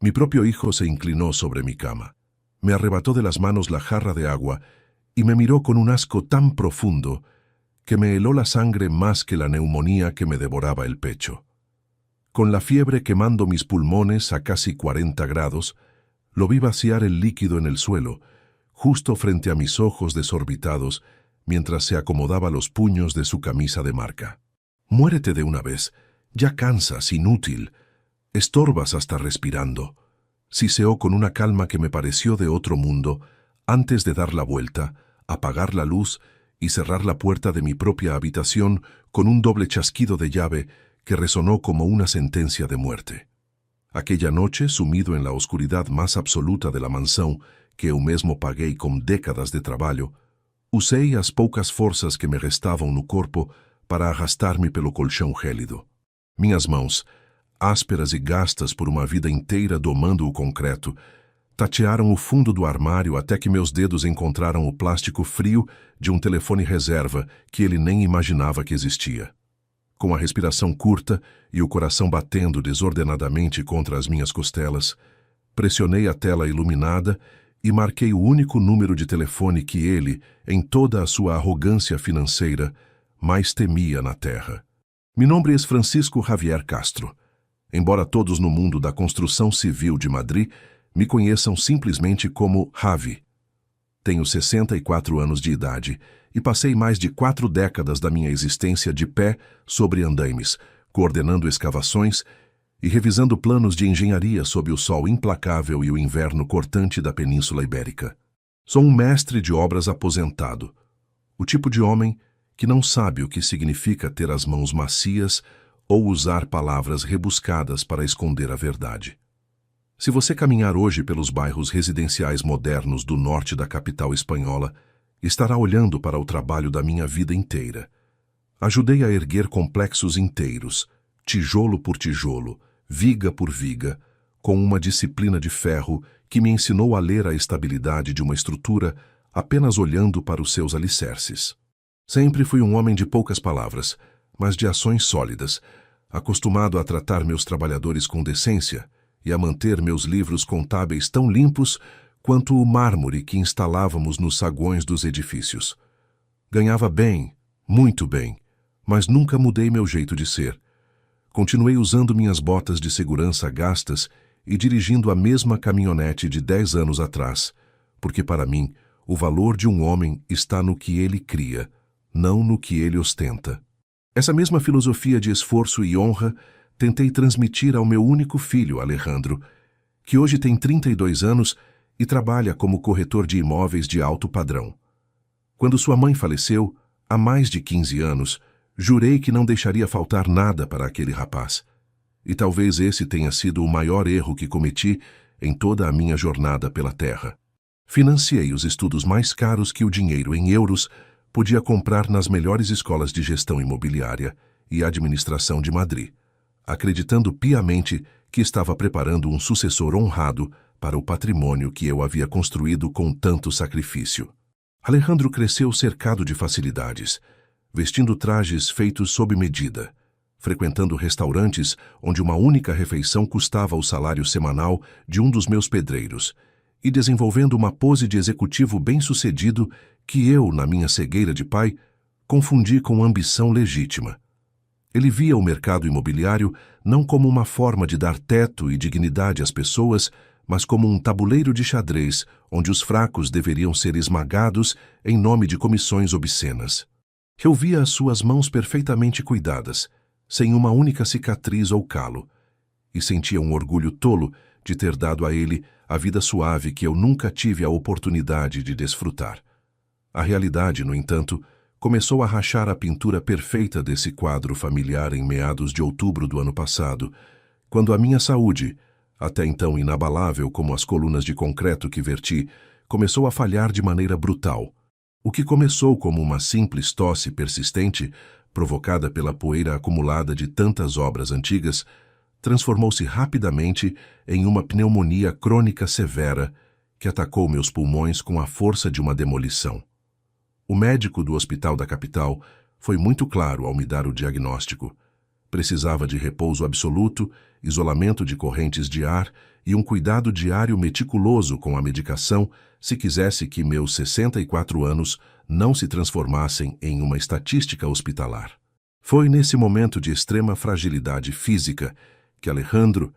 Mi propio hijo se inclinó sobre mi cama. Me arrebató de las manos la jarra de agua y me miró con un asco tan profundo que me heló la sangre más que la neumonía que me devoraba el pecho. Con la fiebre quemando mis pulmones a casi 40 grados, lo vi vaciar el líquido en el suelo, justo frente a mis ojos desorbitados, mientras se acomodaba los puños de su camisa de marca. «Muérete de una vez. Ya cansas, inútil. Estorbas hasta respirando», siseó con una calma que me pareció de otro mundo, antes de dar la vuelta, apagar la luz y cerrar la puerta de mi propia habitación con un doble chasquido de llave que resonó como una sentencia de muerte. Aquella noche, sumido en la oscuridad más absoluta de la mansão, que eu mesmo paguei com décadas de trabalho, usei as poucas forças que me restavam no corpo para arrastar-me pelo colchão gélido. Minhas mãos, ásperas e gastas por uma vida inteira domando o concreto, tatearam o fundo do armário até que meus dedos encontraram o plástico frio de um telefone reserva que ele nem imaginava que existia. Com a respiração curta e o coração batendo desordenadamente contra as minhas costelas, pressionei a tela iluminada e marquei o único número de telefone que ele, em toda a sua arrogância financeira, mais temia na Terra. Mi nombre es Francisco Javier Castro. Embora todos no mundo da construção civil de Madrid me conheçam simplesmente como Javi. Tenho 64 anos de idade e passei mais de 4 décadas da minha existência de pé sobre andaimes, coordenando escavações e revisando planos de engenharia sob o sol implacável e o inverno cortante da Península Ibérica. Sou um mestre de obras aposentado, o tipo de homem que não sabe o que significa ter as mãos macias ou usar palavras rebuscadas para esconder a verdade. Se você caminhar hoje pelos bairros residenciais modernos do norte da capital espanhola, estará olhando para o trabalho da minha vida inteira. Ajudei a erguer complexos inteiros, tijolo por tijolo, viga por viga, com uma disciplina de ferro que me ensinou a ler a estabilidade de uma estrutura apenas olhando para os seus alicerces. Sempre fui um homem de poucas palavras, mas de ações sólidas, acostumado a tratar meus trabalhadores com decência e a manter meus livros contábeis tão limpos quanto o mármore que instalávamos nos saguões dos edifícios. Ganhava bem, muito bem, mas nunca mudei meu jeito de ser. Continuei usando minhas botas de segurança gastas e dirigindo a mesma caminhonete de 10 anos atrás, porque para mim o valor de um homem está no que ele cria, não no que ele ostenta. Essa mesma filosofia de esforço e honra tentei transmitir ao meu único filho, Alejandro, que hoje tem 32 anos e trabalha como corretor de imóveis de alto padrão. Quando sua mãe faleceu, há mais de 15 anos, jurei que não deixaria faltar nada para aquele rapaz. E talvez esse tenha sido o maior erro que cometi em toda a minha jornada pela terra. Financiei os estudos mais caros que o dinheiro em euros podia comprar nas melhores escolas de gestão imobiliária e administração de Madrid, acreditando piamente que estava preparando um sucessor honrado para o patrimônio que eu havia construído com tanto sacrifício. Alejandro cresceu cercado de facilidades, vestindo trajes feitos sob medida, frequentando restaurantes onde uma única refeição custava o salário semanal de um dos meus pedreiros, e desenvolvendo uma pose de executivo bem-sucedido que eu, na minha cegueira de pai, confundi com ambição legítima. Ele via o mercado imobiliário não como uma forma de dar teto e dignidade às pessoas, mas como um tabuleiro de xadrez onde os fracos deveriam ser esmagados em nome de comissões obscenas. Eu via as suas mãos perfeitamente cuidadas, sem uma única cicatriz ou calo, e sentia um orgulho tolo de ter dado a ele a vida suave que eu nunca tive a oportunidade de desfrutar. A realidade, no entanto, começou a rachar a pintura perfeita desse quadro familiar em meados de outubro do ano passado, quando a minha saúde, até então inabalável como as colunas de concreto que verti, começou a falhar de maneira brutal. O que começou como uma simples tosse persistente, provocada pela poeira acumulada de tantas obras antigas, transformou-se rapidamente em uma pneumonia crônica severa que atacou meus pulmões com a força de uma demolição. O médico do hospital da capital foi muito claro ao me dar o diagnóstico. Precisava de repouso absoluto, isolamento de correntes de ar e um cuidado diário meticuloso com a medicação se quisesse que meus 64 anos não se transformassem em uma estatística hospitalar. Foi nesse momento de extrema fragilidade física que Alejandro,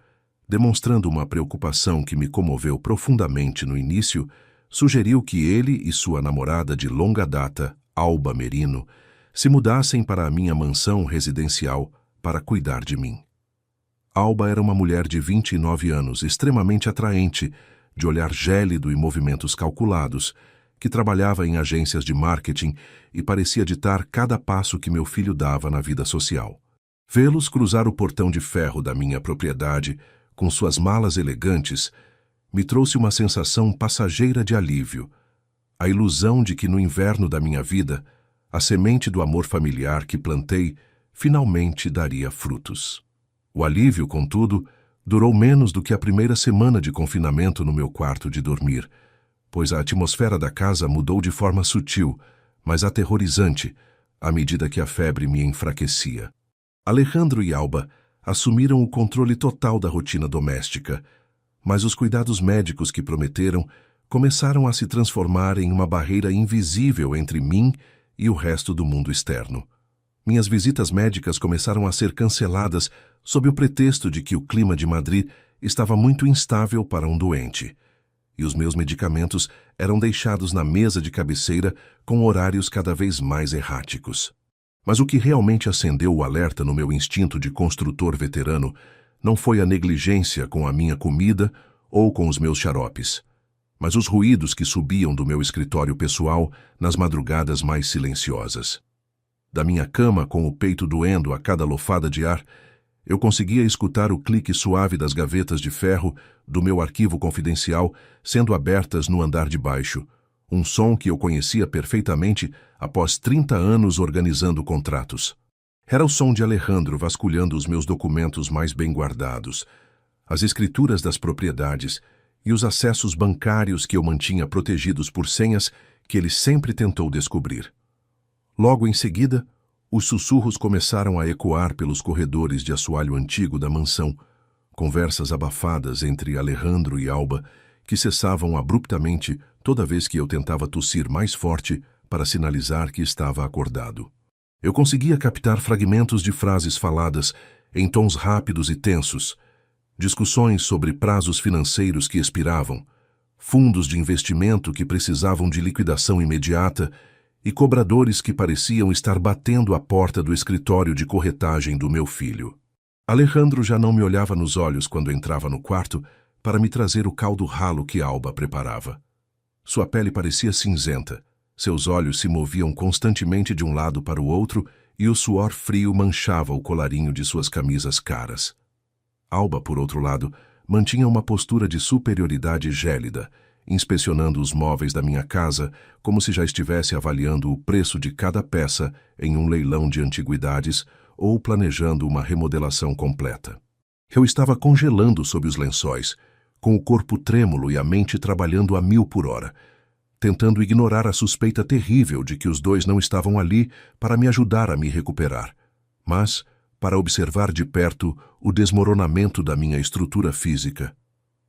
demonstrando uma preocupação que me comoveu profundamente no início, sugeriu que ele e sua namorada de longa data, Alba Merino, se mudassem para a minha mansão residencial para cuidar de mim. Alba era uma mulher de 29 anos, extremamente atraente, de olhar gélido e movimentos calculados, que trabalhava em agências de marketing e parecia ditar cada passo que meu filho dava na vida social. Vê-los cruzar o portão de ferro da minha propriedade, com suas malas elegantes, me trouxe uma sensação passageira de alívio, a ilusão de que no inverno da minha vida, a semente do amor familiar que plantei finalmente daria frutos. O alívio, contudo, durou menos do que a primeira semana de confinamento no meu quarto de dormir, pois a atmosfera da casa mudou de forma sutil, mas aterrorizante, à medida que a febre me enfraquecia. Alejandro e Alba assumiram o controle total da rotina doméstica, mas os cuidados médicos que prometeram começaram a se transformar em uma barreira invisível entre mim e o resto do mundo externo. Minhas visitas médicas começaram a ser canceladas sob o pretexto de que o clima de Madrid estava muito instável para um doente, e os meus medicamentos eram deixados na mesa de cabeceira com horários cada vez mais erráticos. Mas o que realmente acendeu o alerta no meu instinto de construtor veterano não foi a negligência com a minha comida ou com os meus xaropes, mas os ruídos que subiam do meu escritório pessoal nas madrugadas mais silenciosas. Da minha cama, com o peito doendo a cada lofada de ar, eu conseguia escutar o clique suave das gavetas de ferro do meu arquivo confidencial sendo abertas no andar de baixo, um som que eu conhecia perfeitamente após 30 anos organizando contratos. Era o som de Alejandro vasculhando os meus documentos mais bem guardados, as escrituras das propriedades e os acessos bancários que eu mantinha protegidos por senhas que ele sempre tentou descobrir. Logo em seguida, os sussurros começaram a ecoar pelos corredores de assoalho antigo da mansão, conversas abafadas entre Alejandro e Alba que cessavam abruptamente toda vez que eu tentava tossir mais forte para sinalizar que estava acordado. Eu conseguia captar fragmentos de frases faladas em tons rápidos e tensos, discussões sobre prazos financeiros que expiravam, fundos de investimento que precisavam de liquidação imediata e cobradores que pareciam estar batendo à porta do escritório de corretagem do meu filho. Alejandro já não me olhava nos olhos quando entrava no quarto para me trazer o caldo ralo que Alba preparava. Sua pele parecia cinzenta, seus olhos se moviam constantemente de um lado para o outro e o suor frio manchava o colarinho de suas camisas caras. Alba, por outro lado, mantinha uma postura de superioridade gélida, inspecionando os móveis da minha casa como se já estivesse avaliando o preço de cada peça em um leilão de antiguidades ou planejando uma remodelação completa. Eu estava congelando sob os lençóis, com o corpo trêmulo e a mente trabalhando a 1000 por hora, tentando ignorar a suspeita terrível de que os dois não estavam ali para me ajudar a me recuperar, mas para observar de perto o desmoronamento da minha estrutura física.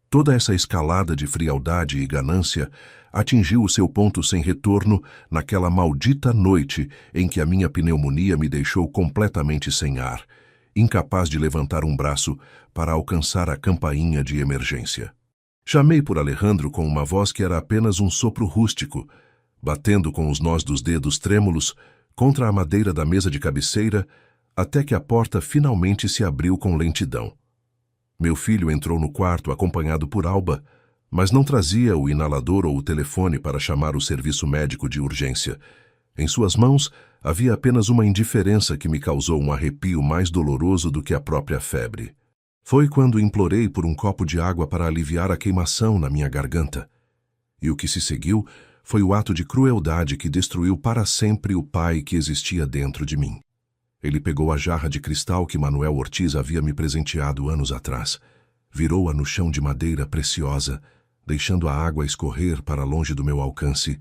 Toda essa escalada de frialdade e ganância atingiu o seu ponto sem retorno naquela maldita noite em que a minha pneumonia me deixou completamente sem ar, incapaz de levantar um braço para alcançar a campainha de emergência. Chamei por Alejandro com uma voz que era apenas um sopro rústico, batendo com os nós dos dedos trêmulos contra a madeira da mesa de cabeceira, até que a porta finalmente se abriu com lentidão. Meu filho entrou no quarto acompanhado por Alba, mas não trazia o inalador ou o telefone para chamar o serviço médico de urgência. Em suas mãos havia apenas uma indiferença que me causou um arrepio mais doloroso do que a própria febre. Foi quando implorei por um copo de água para aliviar a queimação na minha garganta. E o que se seguiu foi o ato de crueldade que destruiu para sempre o pai que existia dentro de mim. Ele pegou a jarra de cristal que Manuel Ortiz havia me presenteado anos atrás, virou-a no chão de madeira preciosa, deixando a água escorrer para longe do meu alcance,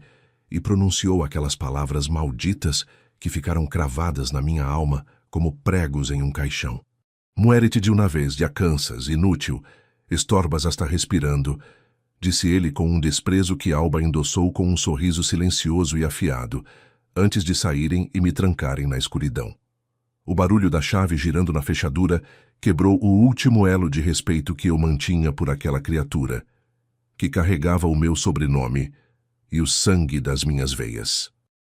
e pronunciou aquelas palavras malditas que ficaram cravadas na minha alma como pregos em um caixão. Muérete de uma vez, ya cansas, inútil, Estorbas hasta respirando, disse ele com um desprezo que Alba endossou com um sorriso silencioso e afiado, antes de saírem e me trancarem na escuridão. O barulho da chave girando na fechadura quebrou o último elo de respeito que eu mantinha por aquela criatura, que carregava o meu sobrenome e o sangue das minhas veias.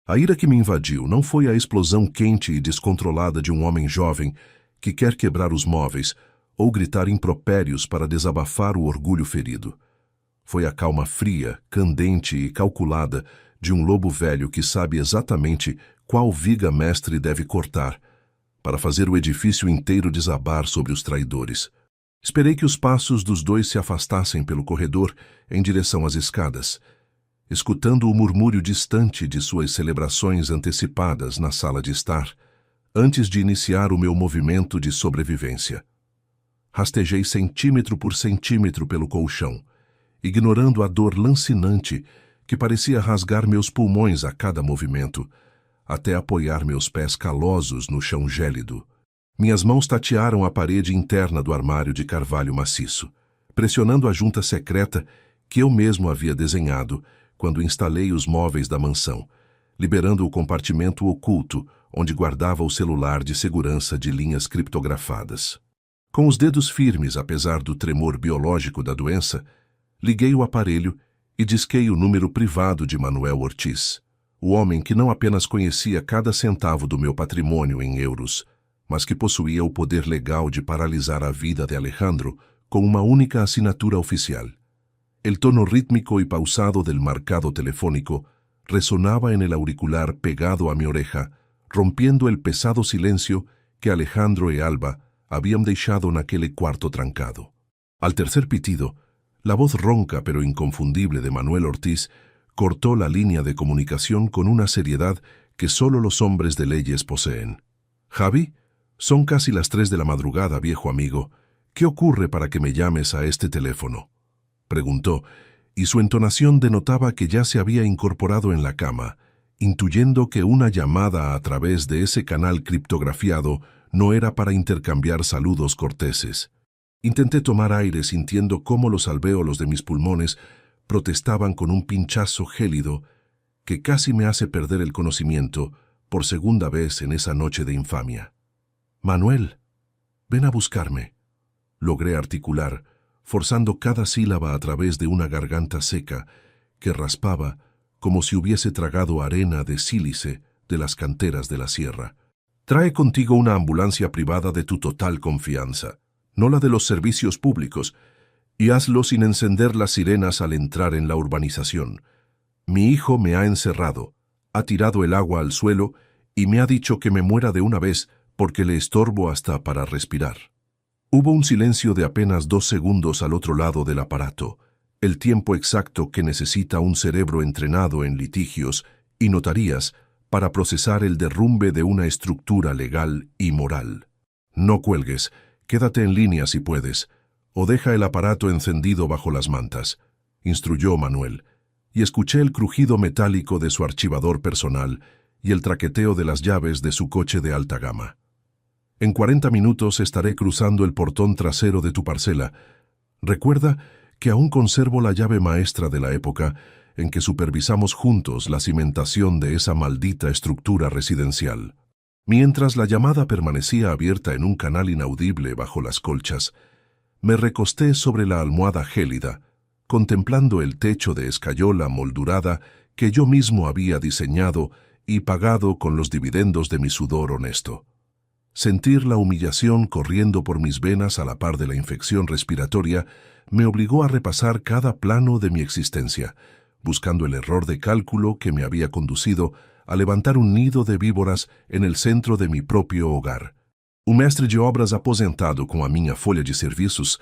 A ira que me invadiu não foi a explosão quente e descontrolada de um homem jovem que quer quebrar os móveis ou gritar impropérios para desabafar o orgulho ferido. Foi a calma fria, candente e calculada de um lobo velho que sabe exatamente qual viga mestre deve cortar para fazer o edifício inteiro desabar sobre os traidores. Esperei que os passos dos dois se afastassem pelo corredor em direção às escadas, escutando o murmúrio distante de suas celebrações antecipadas na sala de estar, antes de iniciar o meu movimento de sobrevivência. Rastejei centímetro por centímetro pelo colchão, ignorando a dor lancinante que parecia rasgar meus pulmões a cada movimento, até apoiar meus pés calosos no chão gélido. Minhas mãos tatearam a parede interna do armário de carvalho maciço, pressionando a junta secreta que eu mesmo havia desenhado quando instalei os móveis da mansão, liberando o compartimento oculto onde guardava o celular de segurança de linhas criptografadas. Com os dedos firmes, apesar do tremor biológico da doença, liguei o aparelho e disquei o número privado de Manuel Ortiz, o homem que não apenas conhecia cada centavo do meu patrimônio em euros, mas que possuía o poder legal de paralisar a vida de Alejandro com uma única assinatura oficial. El tono rítmico y pausado del marcado telefónico resonaba en el auricular pegado a mi oreja, rompiendo el pesado silencio que Alejandro y Alba habían dejado en aquel cuarto trancado. Al tercer pitido, la voz ronca pero inconfundible de Manuel Ortiz cortó la línea de comunicación con una seriedad que solo los hombres de leyes poseen. «Javi, son casi las 3 de la madrugada, viejo amigo. ¿Qué ocurre para que me llames a este teléfono?», preguntó, y su entonación denotaba que ya se había incorporado en la cama, intuyendo que una llamada a través de ese canal criptografiado no era para intercambiar saludos corteses. Intenté tomar aire sintiendo cómo los alvéolos de mis pulmones protestaban con un pinchazo gélido que casi me hace perder el conocimiento por segunda vez en esa noche de infamia. «Manuel, ven a buscarme», logré articular, forzando cada sílaba a través de una garganta seca que raspaba como si hubiese tragado arena de sílice de las canteras de la sierra. «Trae contigo una ambulancia privada de tu total confianza, no la de los servicios públicos, y hazlo sin encender las sirenas al entrar en la urbanización. Mi hijo me ha encerrado, ha tirado el agua al suelo y me ha dicho que me muera de una vez porque le estorbo hasta para respirar». Hubo un silencio de apenas 2 segundos al otro lado del aparato, el tiempo exacto que necesita un cerebro entrenado en litigios y notarías para procesar el derrumbe de una estructura legal y moral. «No cuelgues, quédate en línea si puedes, o deja el aparato encendido bajo las mantas», instruyó Manuel, y escuché el crujido metálico de su archivador personal y el traqueteo de las llaves de su coche de alta gama. «En 40 minutos estaré cruzando el portón trasero de tu parcela. Recuerda que aún conservo la llave maestra de la época en que supervisamos juntos la cimentación de esa maldita estructura residencial». Mientras la llamada permanecía abierta en un canal inaudible bajo las colchas, me recosté sobre la almohada gélida, contemplando el techo de escayola moldurada que yo mismo había diseñado y pagado con los dividendos de mi sudor honesto. Sentir la humillación corriendo por mis venas a la par de la infección respiratoria me obligó a repasar cada plano de mi existencia, buscando el error de cálculo que me había conducido a levantar un nido de víboras en el centro de mi propio hogar. Um mestre de obras aposentado com a minha folha de serviços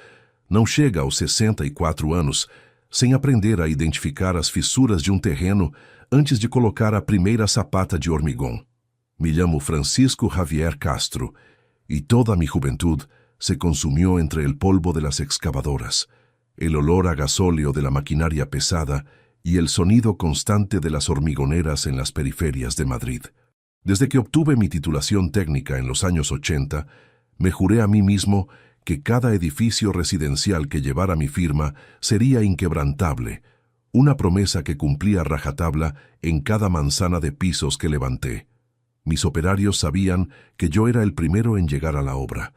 não chega aos 64 anos sem aprender a identificar as fissuras de um terreno antes de colocar a primeira sapata de hormigón. Me llamo Francisco Javier Castro, y toda mi juventud se consumió entre el polvo de las excavadoras, el olor a gasóleo de la maquinaria pesada y el sonido constante de las hormigoneras en las periferias de Madrid. Desde que obtuve mi titulación técnica en los años 80, me juré a mí mismo que cada edificio residencial que llevara mi firma sería inquebrantable, una promesa que cumplía a rajatabla en cada manzana de pisos que levanté. Mis operarios sabían que yo era el primero en llegar a la obra.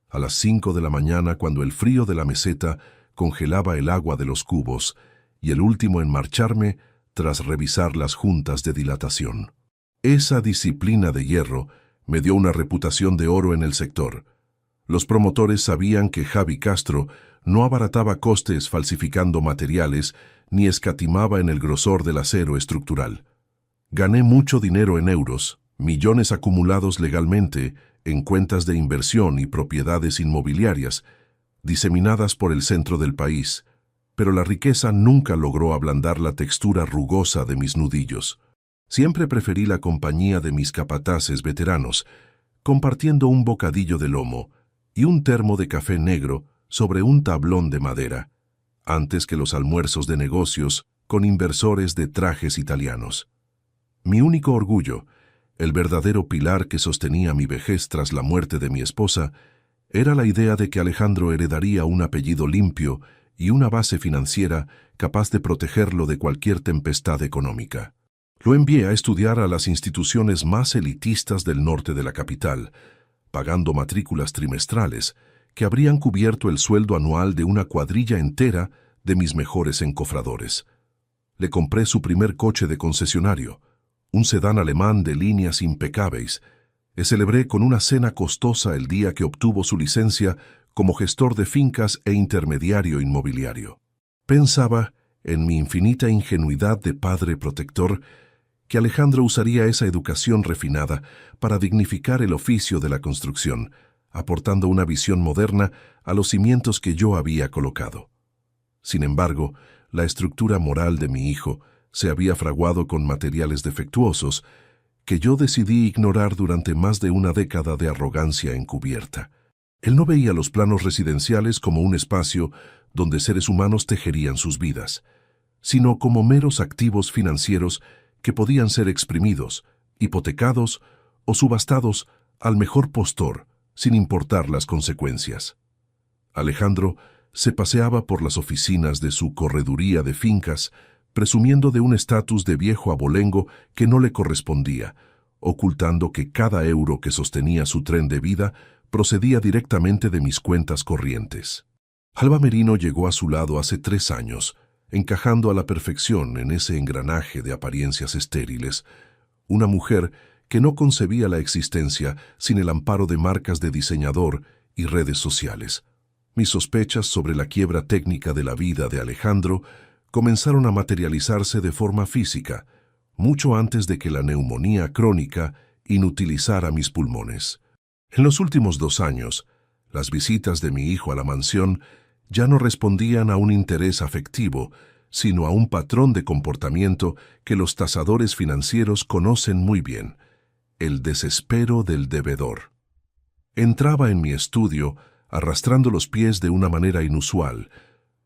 A las 5 de la mañana, cuando el frío de la meseta congelaba el agua de los cubos, y el último en marcharme tras revisar las juntas de dilatación. Esa disciplina de hierro me dio una reputación de oro en el sector. Los promotores sabían que Javi Castro no abarataba costes falsificando materiales ni escatimaba en el grosor del acero estructural. Gané mucho dinero en euros, millones acumulados legalmente en cuentas de inversión y propiedades inmobiliarias, diseminadas por el centro del país, pero la riqueza nunca logró ablandar la textura rugosa de mis nudillos. Siempre preferí la compañía de mis capataces veteranos, compartiendo un bocadillo de lomo y un termo de café negro sobre un tablón de madera, antes que los almuerzos de negocios con inversores de trajes italianos. Mi único orgullo, el verdadero pilar que sostenía mi vejez tras la muerte de mi esposa, era la idea de que Alejandro heredaría un apellido limpio y una base financiera capaz de protegerlo de cualquier tempestad económica. Lo envié a estudiar a las instituciones más elitistas del norte de la capital, pagando matrículas trimestrales que habrían cubierto el sueldo anual de una cuadrilla entera de mis mejores encofradores. Le compré su primer coche de concesionario, un sedán alemán de líneas impecables. Le celebré con una cena costosa el día que obtuvo su licencia como gestor de fincas e intermediario inmobiliario. Pensaba, en mi infinita ingenuidad de padre protector, que Alejandro usaría esa educación refinada para dignificar el oficio de la construcción, aportando una visión moderna a los cimientos que yo había colocado. Sin embargo, la estructura moral de mi hijo se había fraguado con materiales defectuosos que yo decidí ignorar durante más de una década de arrogancia encubierta. Él no veía los planos residenciales como un espacio donde seres humanos tejerían sus vidas, sino como meros activos financieros que podían ser exprimidos, hipotecados o subastados al mejor postor, sin importar las consecuencias. Alejandro se paseaba por las oficinas de su correduría de fincas, presumiendo de un estatus de viejo abolengo que no le correspondía, ocultando que cada euro que sostenía su tren de vida procedía directamente de mis cuentas corrientes. Alba Merino llegó a su lado hace 3 años, encajando a la perfección en ese engranaje de apariencias estériles, una mujer que no concebía la existencia sin el amparo de marcas de diseñador y redes sociales. Mis sospechas sobre la quiebra técnica de la vida de Alejandro comenzaron a materializarse de forma física, mucho antes de que la neumonía crónica inutilizara mis pulmones. En los últimos 2 años, las visitas de mi hijo a la mansión ya no respondían a un interés afectivo, sino a un patrón de comportamiento que los tasadores financieros conocen muy bien: el desespero del devedor. Entraba en mi estudio arrastrando los pies de una manera inusual,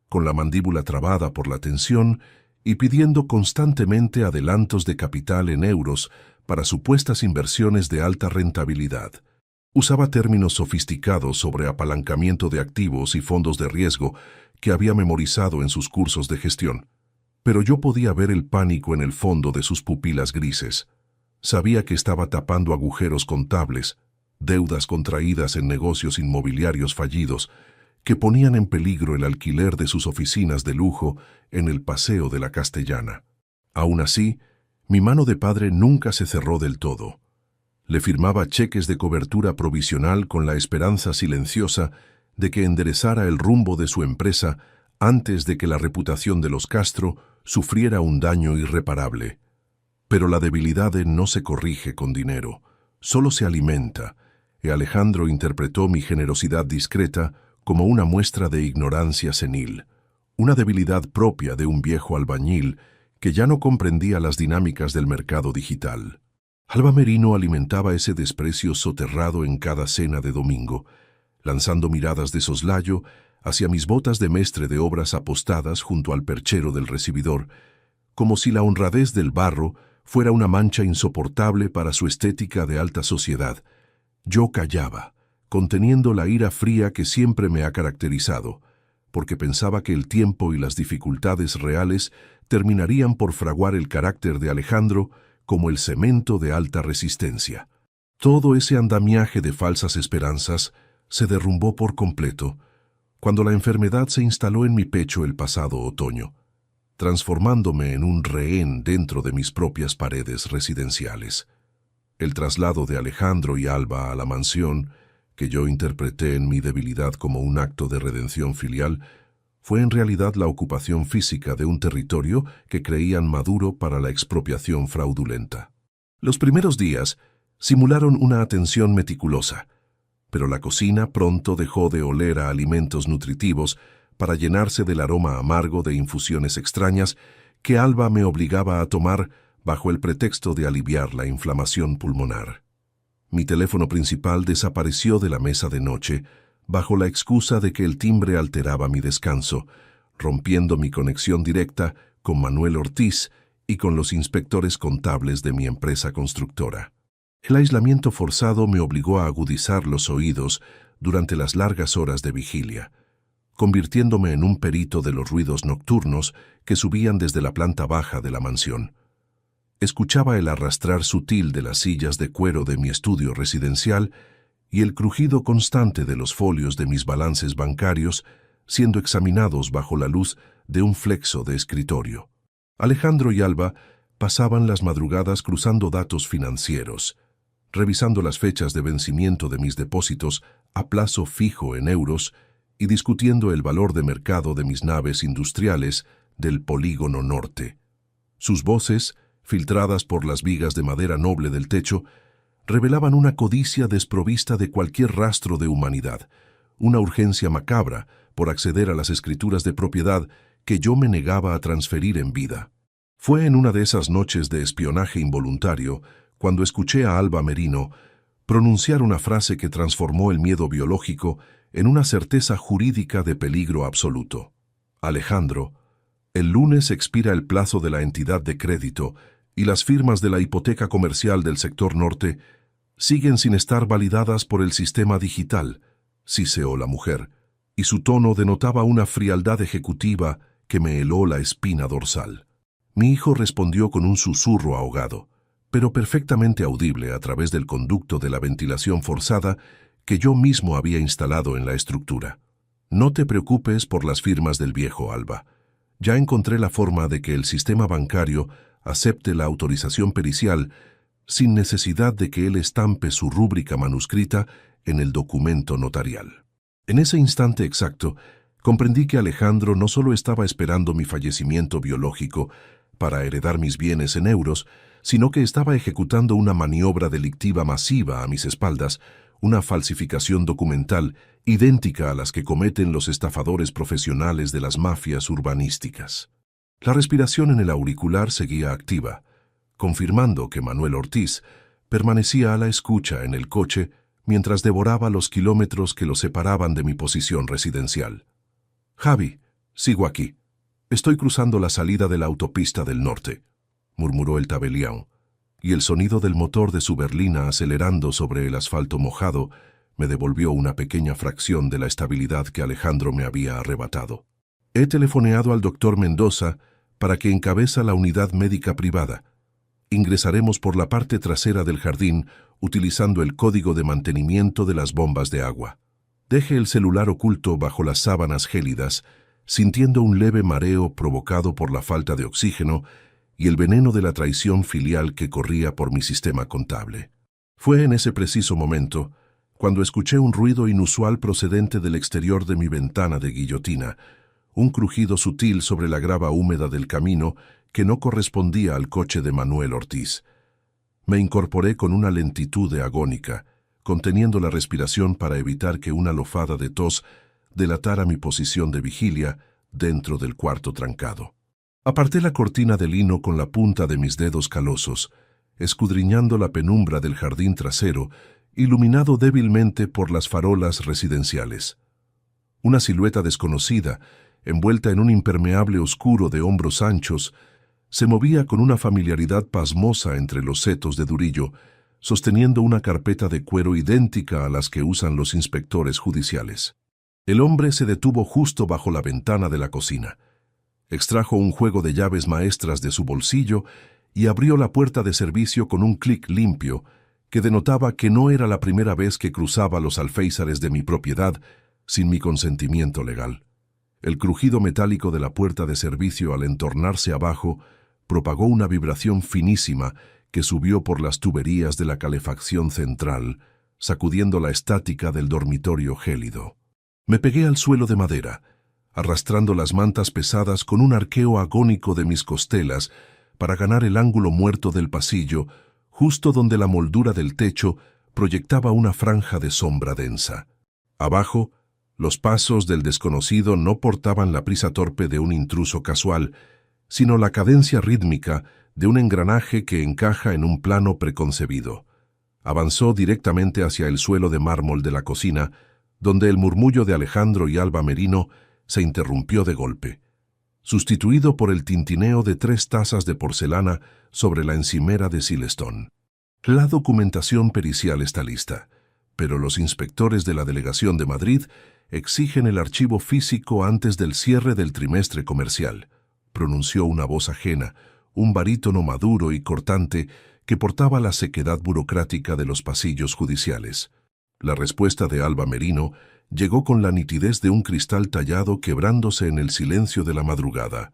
con la mandíbula trabada por la tensión y pidiendo constantemente adelantos de capital en euros para supuestas inversiones de alta rentabilidad. Usaba términos sofisticados sobre apalancamiento de activos y fondos de riesgo que había memorizado en sus cursos de gestión. Pero yo podía ver el pánico en el fondo de sus pupilas grises. Sabía que estaba tapando agujeros contables, deudas contraídas en negocios inmobiliarios fallidos, que ponían en peligro el alquiler de sus oficinas de lujo en el Paseo de la Castellana. Aún así, mi mano de padre nunca se cerró del todo. Le firmaba cheques de cobertura provisional con la esperanza silenciosa de que enderezara el rumbo de su empresa antes de que la reputación de los Castro sufriera un daño irreparable. Pero la debilidad no se corrige con dinero, solo se alimenta, y Alejandro interpretó mi generosidad discreta como una muestra de ignorancia senil, una debilidad propia de un viejo albañil que ya no comprendía las dinámicas del mercado digital. Alba Merino alimentaba ese desprecio soterrado en cada cena de domingo, lanzando miradas de soslayo hacia mis botas de mestre de obras apostadas junto al perchero del recibidor, como si la honradez del barro fuera una mancha insoportable para su estética de alta sociedad. Yo callaba, conteniendo la ira fría que siempre me ha caracterizado, porque pensaba que el tiempo y las dificultades reales terminarían por fraguar el carácter de Alejandro como el cemento de alta resistencia. Todo ese andamiaje de falsas esperanzas se derrumbó por completo cuando la enfermedad se instaló en mi pecho el pasado otoño, transformándome en un rehén dentro de mis propias paredes residenciales. El traslado de Alejandro y Alba a la mansión, que yo interpreté en mi debilidad como un acto de redención filial, fue en realidad la ocupación física de un territorio que creían maduro para la expropiación fraudulenta. Los primeros días simularon una atención meticulosa, pero la cocina pronto dejó de oler a alimentos nutritivos para llenarse del aroma amargo de infusiones extrañas que Alba me obligaba a tomar bajo el pretexto de aliviar la inflamación pulmonar. Mi teléfono principal desapareció de la mesa de noche bajo la excusa de que el timbre alteraba mi descanso, rompiendo mi conexión directa con Manuel Ortiz y con los inspectores contables de mi empresa constructora. El aislamiento forzado me obligó a agudizar los oídos durante las largas horas de vigilia, convirtiéndome en un perito de los ruidos nocturnos que subían desde la planta baja de la mansión. Escuchaba el arrastrar sutil de las sillas de cuero de mi estudio residencial y el crujido constante de los folios de mis balances bancarios siendo examinados bajo la luz de un flexo de escritorio. Alejandro y Alba pasaban las madrugadas cruzando datos financieros, revisando las fechas de vencimiento de mis depósitos a plazo fijo en euros y discutiendo el valor de mercado de mis naves industriales del Polígono Norte. Sus voces, filtradas por las vigas de madera noble del techo, revelaban una codicia desprovista de cualquier rastro de humanidad, una urgencia macabra por acceder a las escrituras de propiedad que yo me negaba a transferir en vida. Fue en una de esas noches de espionaje involuntario cuando escuché a Alba Merino pronunciar una frase que transformó el miedo biológico en una certeza jurídica de peligro absoluto. Alejandro, el lunes expira el plazo de la entidad de crédito y las firmas de la hipoteca comercial del sector norte siguen sin estar validadas por el sistema digital, siseó la mujer, y su tono denotaba una frialdad ejecutiva que me heló la espina dorsal. Mi hijo respondió con un susurro ahogado, pero perfectamente audible a través del conducto de la ventilación forzada que yo mismo había instalado en la estructura. No te preocupes por las firmas del viejo, Alba. Ya encontré la forma de que el sistema bancario acepte la autorización pericial sin necesidad de que él estampe su rúbrica manuscrita en el documento notarial. En ese instante exacto, comprendí que Alejandro no solo estaba esperando mi fallecimiento biológico para heredar mis bienes en euros, sino que estaba ejecutando una maniobra delictiva masiva a mis espaldas, una falsificación documental idéntica a las que cometen los estafadores profesionales de las mafias urbanísticas. La respiración en el auricular seguía activa, confirmando que Manuel Ortiz permanecía a la escucha en el coche mientras devoraba los kilómetros que lo separaban de mi posición residencial. «Javi, sigo aquí. Estoy cruzando la salida de la autopista del norte», murmuró el tabelián, y el sonido del motor de su berlina acelerando sobre el asfalto mojado me devolvió una pequeña fracción de la estabilidad que Alejandro me había arrebatado. He telefoneado al doctor Mendoza para que encabeza la unidad médica privada. Ingresaremos por la parte trasera del jardín utilizando el código de mantenimiento de las bombas de agua. Deje el celular oculto bajo las sábanas gélidas, sintiendo un leve mareo provocado por la falta de oxígeno y el veneno de la traición filial que corría por mi sistema contable. Fue en ese preciso momento cuando escuché un ruido inusual procedente del exterior de mi ventana de guillotina, un crujido sutil sobre la grava húmeda del camino que no correspondía al coche de Manuel Ortiz. Me incorporé con una lentitud de agónica, conteniendo la respiración para evitar que una lofada de tos delatara mi posición de vigilia dentro del cuarto trancado. Aparté la cortina de lino con la punta de mis dedos calosos, escudriñando la penumbra del jardín trasero, iluminado débilmente por las farolas residenciales. Una silueta desconocida, envuelta en un impermeable oscuro de hombros anchos, se movía con una familiaridad pasmosa entre los setos de Durillo, sosteniendo una carpeta de cuero idéntica a las que usan los inspectores judiciales. El hombre se detuvo justo bajo la ventana de la cocina. Extrajo un juego de llaves maestras de su bolsillo y abrió la puerta de servicio con un clic limpio que denotaba que no era la primera vez que cruzaba los alféizares de mi propiedad sin mi consentimiento legal. El crujido metálico de la puerta de servicio al entornarse abajo propagó una vibración finísima que subió por las tuberías de la calefacción central, sacudiendo la estática del dormitorio gélido. Me pegué al suelo de madera, arrastrando las mantas pesadas con un arqueo agónico de mis costelas para ganar el ángulo muerto del pasillo, justo donde la moldura del techo proyectaba una franja de sombra densa. Abajo, los pasos del desconocido no portaban la prisa torpe de un intruso casual, sino la cadencia rítmica de un engranaje que encaja en un plano preconcebido. Avanzó directamente hacia el suelo de mármol de la cocina, donde el murmullo de Alejandro y Alba Merino se interrumpió de golpe, sustituido por el tintineo de 3 tazas de porcelana sobre la encimera de Silestone. La documentación pericial está lista, pero los inspectores de la Delegación de Madrid exigen el archivo físico antes del cierre del trimestre comercial, pronunció una voz ajena, un barítono maduro y cortante que portaba la sequedad burocrática de los pasillos judiciales. La respuesta de Alba Merino llegó con la nitidez de un cristal tallado quebrándose en el silencio de la madrugada.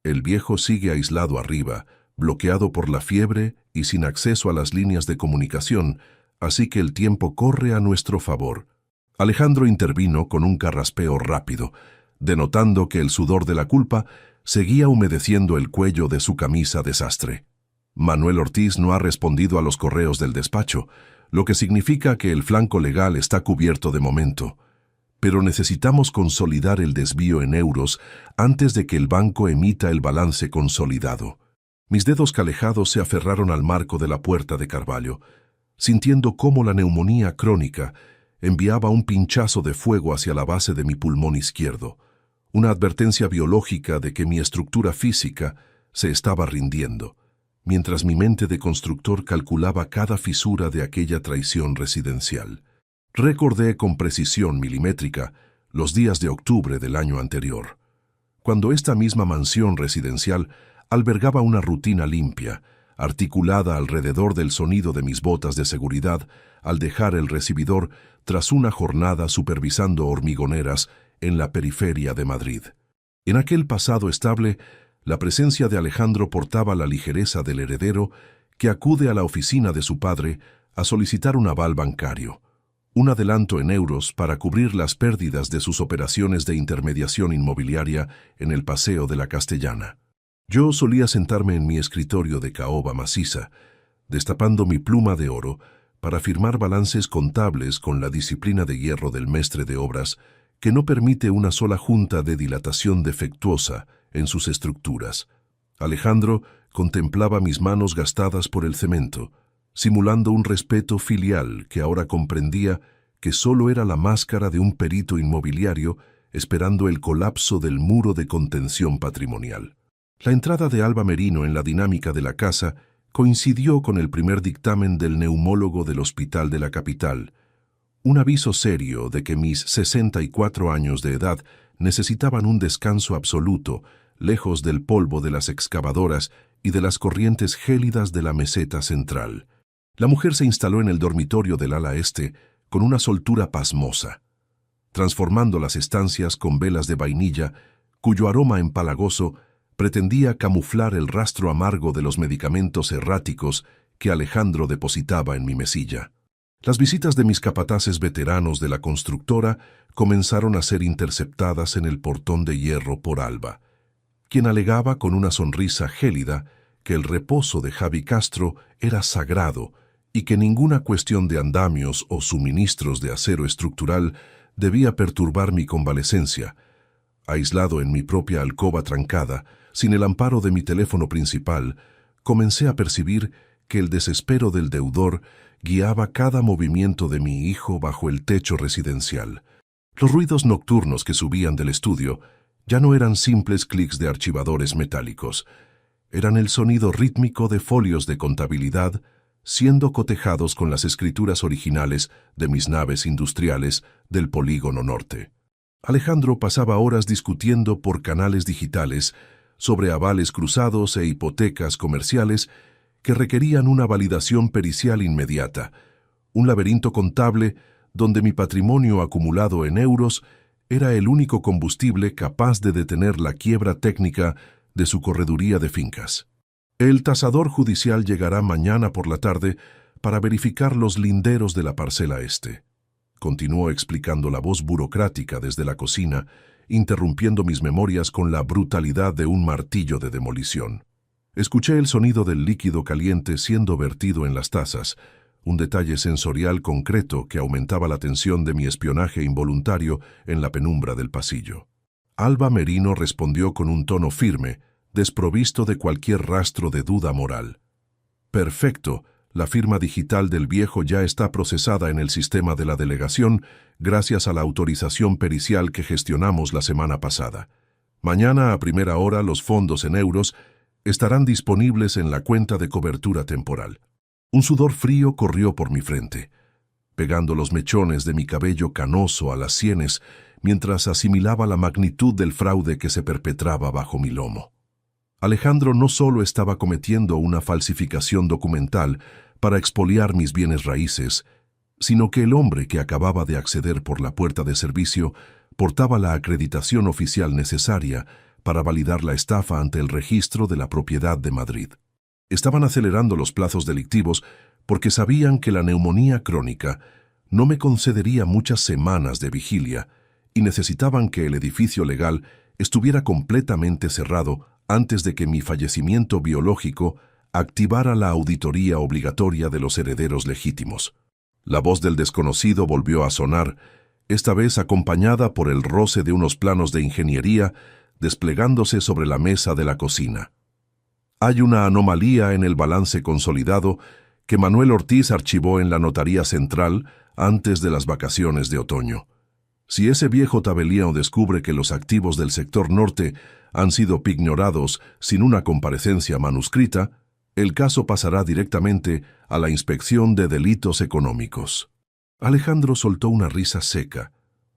El viejo sigue aislado arriba, bloqueado por la fiebre y sin acceso a las líneas de comunicación, así que el tiempo corre a nuestro favor. Alejandro intervino con un carraspeo rápido, denotando que el sudor de la culpa seguía humedeciendo el cuello de su camisa de sastre. Manuel Ortiz no ha respondido a los correos del despacho, lo que significa que el flanco legal está cubierto de momento. Pero necesitamos consolidar el desvío en euros antes de que el banco emita el balance consolidado. Mis dedos calejados se aferraron al marco de la puerta de Carvalho, sintiendo cómo la neumonía crónica enviaba un pinchazo de fuego hacia la base de mi pulmón izquierdo, una advertencia biológica de que mi estructura física se estaba rindiendo, mientras mi mente de constructor calculaba cada fisura de aquella traición residencial. Recordé con precisión milimétrica los días de octubre del año anterior, cuando esta misma mansión residencial albergaba una rutina limpia, articulada alrededor del sonido de mis botas de seguridad al dejar el recibidor tras una jornada supervisando hormigoneras en la periferia de Madrid. En aquel pasado estable, la presencia de Alejandro portaba la ligereza del heredero que acude a la oficina de su padre a solicitar un aval bancario, un adelanto en euros para cubrir las pérdidas de sus operaciones de intermediación inmobiliaria en el Paseo de la Castellana. Yo solía sentarme en mi escritorio de caoba maciza, destapando mi pluma de oro para firmar balances contables con la disciplina de hierro del mestre de obras que no permite una sola junta de dilatación defectuosa en sus estructuras. Alejandro contemplaba mis manos gastadas por el cemento, simulando un respeto filial que ahora comprendía que solo era la máscara de un perito inmobiliario esperando el colapso del muro de contención patrimonial. La entrada de Alba Merino en la dinámica de la casa coincidió con el primer dictamen del neumólogo del hospital de la capital, un aviso serio de que mis 64 años de edad necesitaban un descanso absoluto, lejos del polvo de las excavadoras y de las corrientes gélidas de la meseta central. La mujer se instaló en el dormitorio del ala este con una soltura pasmosa, transformando las estancias con velas de vainilla, cuyo aroma empalagoso pretendía camuflar el rastro amargo de los medicamentos erráticos que Alejandro depositaba en mi mesilla. Las visitas de mis capataces veteranos de la constructora comenzaron a ser interceptadas en el portón de hierro por Alba, quien alegaba con una sonrisa gélida que el reposo de Javi Castro era sagrado y que ninguna cuestión de andamios o suministros de acero estructural debía perturbar mi convalecencia. Aislado en mi propia alcoba trancada, sin el amparo de mi teléfono principal, comencé a percibir que el desespero del deudor guiaba cada movimiento de mi hijo bajo el techo residencial. Los ruidos nocturnos que subían del estudio ya no eran simples clics de archivadores metálicos. Eran el sonido rítmico de folios de contabilidad, siendo cotejados con las escrituras originales de mis naves industriales del Polígono Norte. Alejandro pasaba horas discutiendo por canales digitales sobre avales cruzados e hipotecas comerciales que requerían una validación pericial inmediata, un laberinto contable donde mi patrimonio acumulado en euros era el único combustible capaz de detener la quiebra técnica de su correduría de fincas. El tasador judicial llegará mañana por la tarde para verificar los linderos de la parcela este. Continuó explicando la voz burocrática desde la cocina, interrumpiendo mis memorias con la brutalidad de un martillo de demolición. Escuché el sonido del líquido caliente siendo vertido en las tazas, un detalle sensorial concreto que aumentaba la tensión de mi espionaje involuntario en la penumbra del pasillo. Alba Merino respondió con un tono firme, desprovisto de cualquier rastro de duda moral. Perfecto, la firma digital del viejo ya está procesada en el sistema de la delegación gracias a la autorización pericial que gestionamos la semana pasada. Mañana a primera hora los fondos en euros estarán disponibles en la cuenta de cobertura temporal. Un sudor frío corrió por mi frente, pegando los mechones de mi cabello canoso a las sienes mientras asimilaba la magnitud del fraude que se perpetraba bajo mi lomo. Alejandro no solo estaba cometiendo una falsificación documental para expoliar mis bienes raíces, sino que el hombre que acababa de acceder por la puerta de servicio portaba la acreditación oficial necesaria para validar la estafa ante el registro de la propiedad de Madrid. Estaban acelerando los plazos delictivos porque sabían que la neumonía crónica no me concedería muchas semanas de vigilia y necesitaban que el edificio legal estuviera completamente cerrado antes de que mi fallecimiento biológico activara la auditoría obligatoria de los herederos legítimos. La voz del desconocido volvió a sonar, esta vez acompañada por el roce de unos planos de ingeniería desplegándose sobre la mesa de la cocina. Hay una anomalía en el balance consolidado que Manuel Ortiz archivó en la Notaría Central antes de las vacaciones de otoño. Si ese viejo tabelião descubre que los activos del sector norte han sido pignorados sin una comparecencia manuscrita, el caso pasará directamente a la Inspección de Delitos Económicos. Alejandro soltó una risa seca,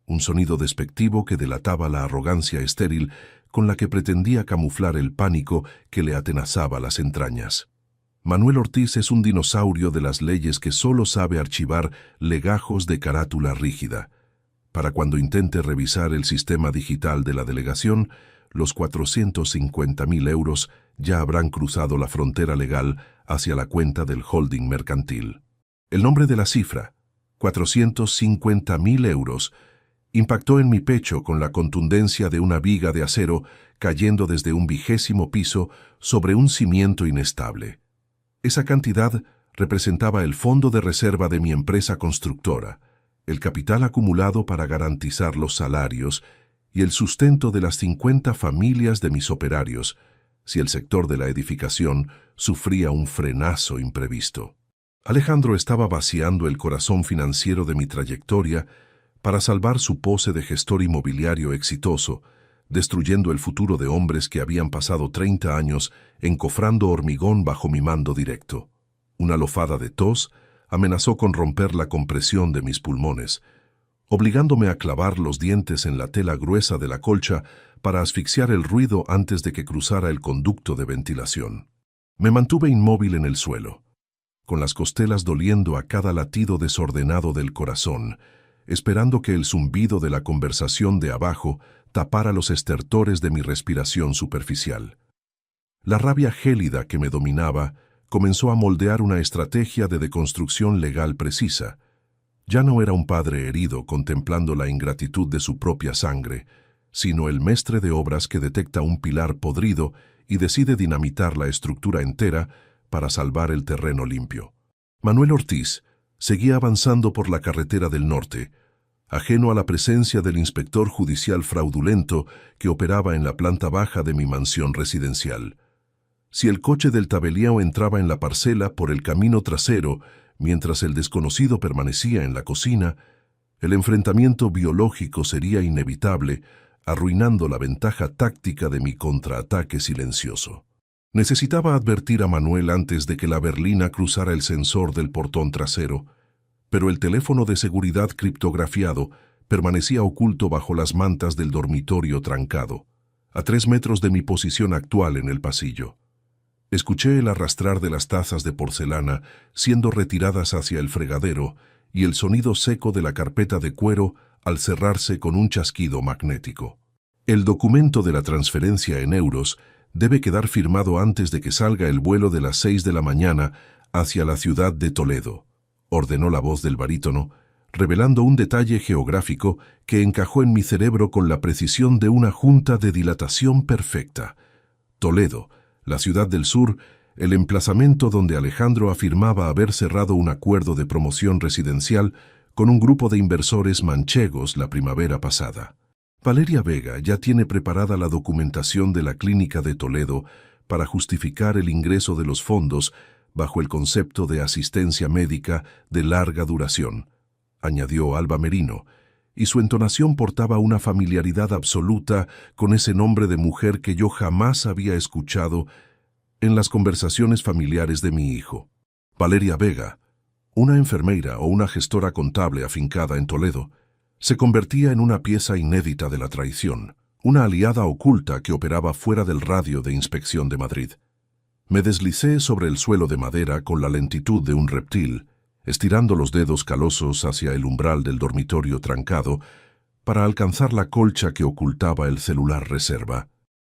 un sonido despectivo que delataba la arrogancia estéril con la que pretendía camuflar el pánico que le atenazaba las entrañas. Manuel Ortiz es un dinosaurio de las leyes que solo sabe archivar legajos de carátula rígida. Para cuando intente revisar el sistema digital de la delegación, los 450.000 euros ya habrán cruzado la frontera legal hacia la cuenta del holding mercantil. El nombre de la cifra, 450.000 euros, impactó en mi pecho con la contundencia de una viga de acero cayendo desde un 20º piso sobre un cimiento inestable. Esa cantidad representaba el fondo de reserva de mi empresa constructora, el capital acumulado para garantizar los salarios y el sustento de las 50 familias de mis operarios, si el sector de la edificación sufría un frenazo imprevisto. Alejandro estaba vaciando el corazón financiero de mi trayectoria para salvar su pose de gestor inmobiliario exitoso, destruyendo el futuro de hombres que habían pasado 30 años encofrando hormigón bajo mi mando directo. Una lofada de tos amenazó con romper la compresión de mis pulmones, obligándome a clavar los dientes en la tela gruesa de la colcha para asfixiar el ruido antes de que cruzara el conducto de ventilación. Me mantuve inmóvil en el suelo, con las costelas doliendo a cada latido desordenado del corazón, esperando que el zumbido de la conversación de abajo tapara los estertores de mi respiración superficial. La rabia gélida que me dominaba comenzó a moldear una estrategia de deconstrucción legal precisa. Ya no era un padre herido contemplando la ingratitud de su propia sangre, sino el mestre de obras que detecta un pilar podrido y decide dinamitar la estructura entera para salvar el terreno limpio. Manuel Ortiz seguía avanzando por la carretera del norte, ajeno a la presencia del inspector judicial fraudulento que operaba en la planta baja de mi mansión residencial. Si el coche del tabelião entraba en la parcela por el camino trasero, mientras el desconocido permanecía en la cocina, el enfrentamiento biológico sería inevitable, arruinando la ventaja táctica de mi contraataque silencioso. Necesitaba advertir a Manuel antes de que la berlina cruzara el sensor del portón trasero, pero el teléfono de seguridad criptografiado permanecía oculto bajo las mantas del dormitorio trancado, a 3 metros de mi posición actual en el pasillo. Escuché el arrastrar de las tazas de porcelana siendo retiradas hacia el fregadero y el sonido seco de la carpeta de cuero al cerrarse con un chasquido magnético. El documento de la transferencia en euros debe quedar firmado antes de que salga el vuelo de las 6 de la mañana hacia la ciudad de Toledo, ordenó la voz del barítono, revelando un detalle geográfico que encajó en mi cerebro con la precisión de una junta de dilatación perfecta. Toledo, la ciudad del sur, el emplazamiento donde Alejandro afirmaba haber cerrado un acuerdo de promoción residencial con un grupo de inversores manchegos la primavera pasada. Valeria Vega ya tiene preparada la documentación de la clínica de Toledo para justificar el ingreso de los fondos bajo el concepto de asistencia médica de larga duración, añadió Alba Merino, y su entonación portaba una familiaridad absoluta con ese nombre de mujer que yo jamás había escuchado en las conversaciones familiares de mi hijo. Valeria Vega, una enfermeira o una gestora contable afincada en Toledo, se convertía en una pieza inédita de la traición, una aliada oculta que operaba fuera del radio de inspección de Madrid. Me deslicé sobre el suelo de madera con la lentitud de un reptil, estirando los dedos calosos hacia el umbral del dormitorio trancado para alcanzar la colcha que ocultaba el celular reserva.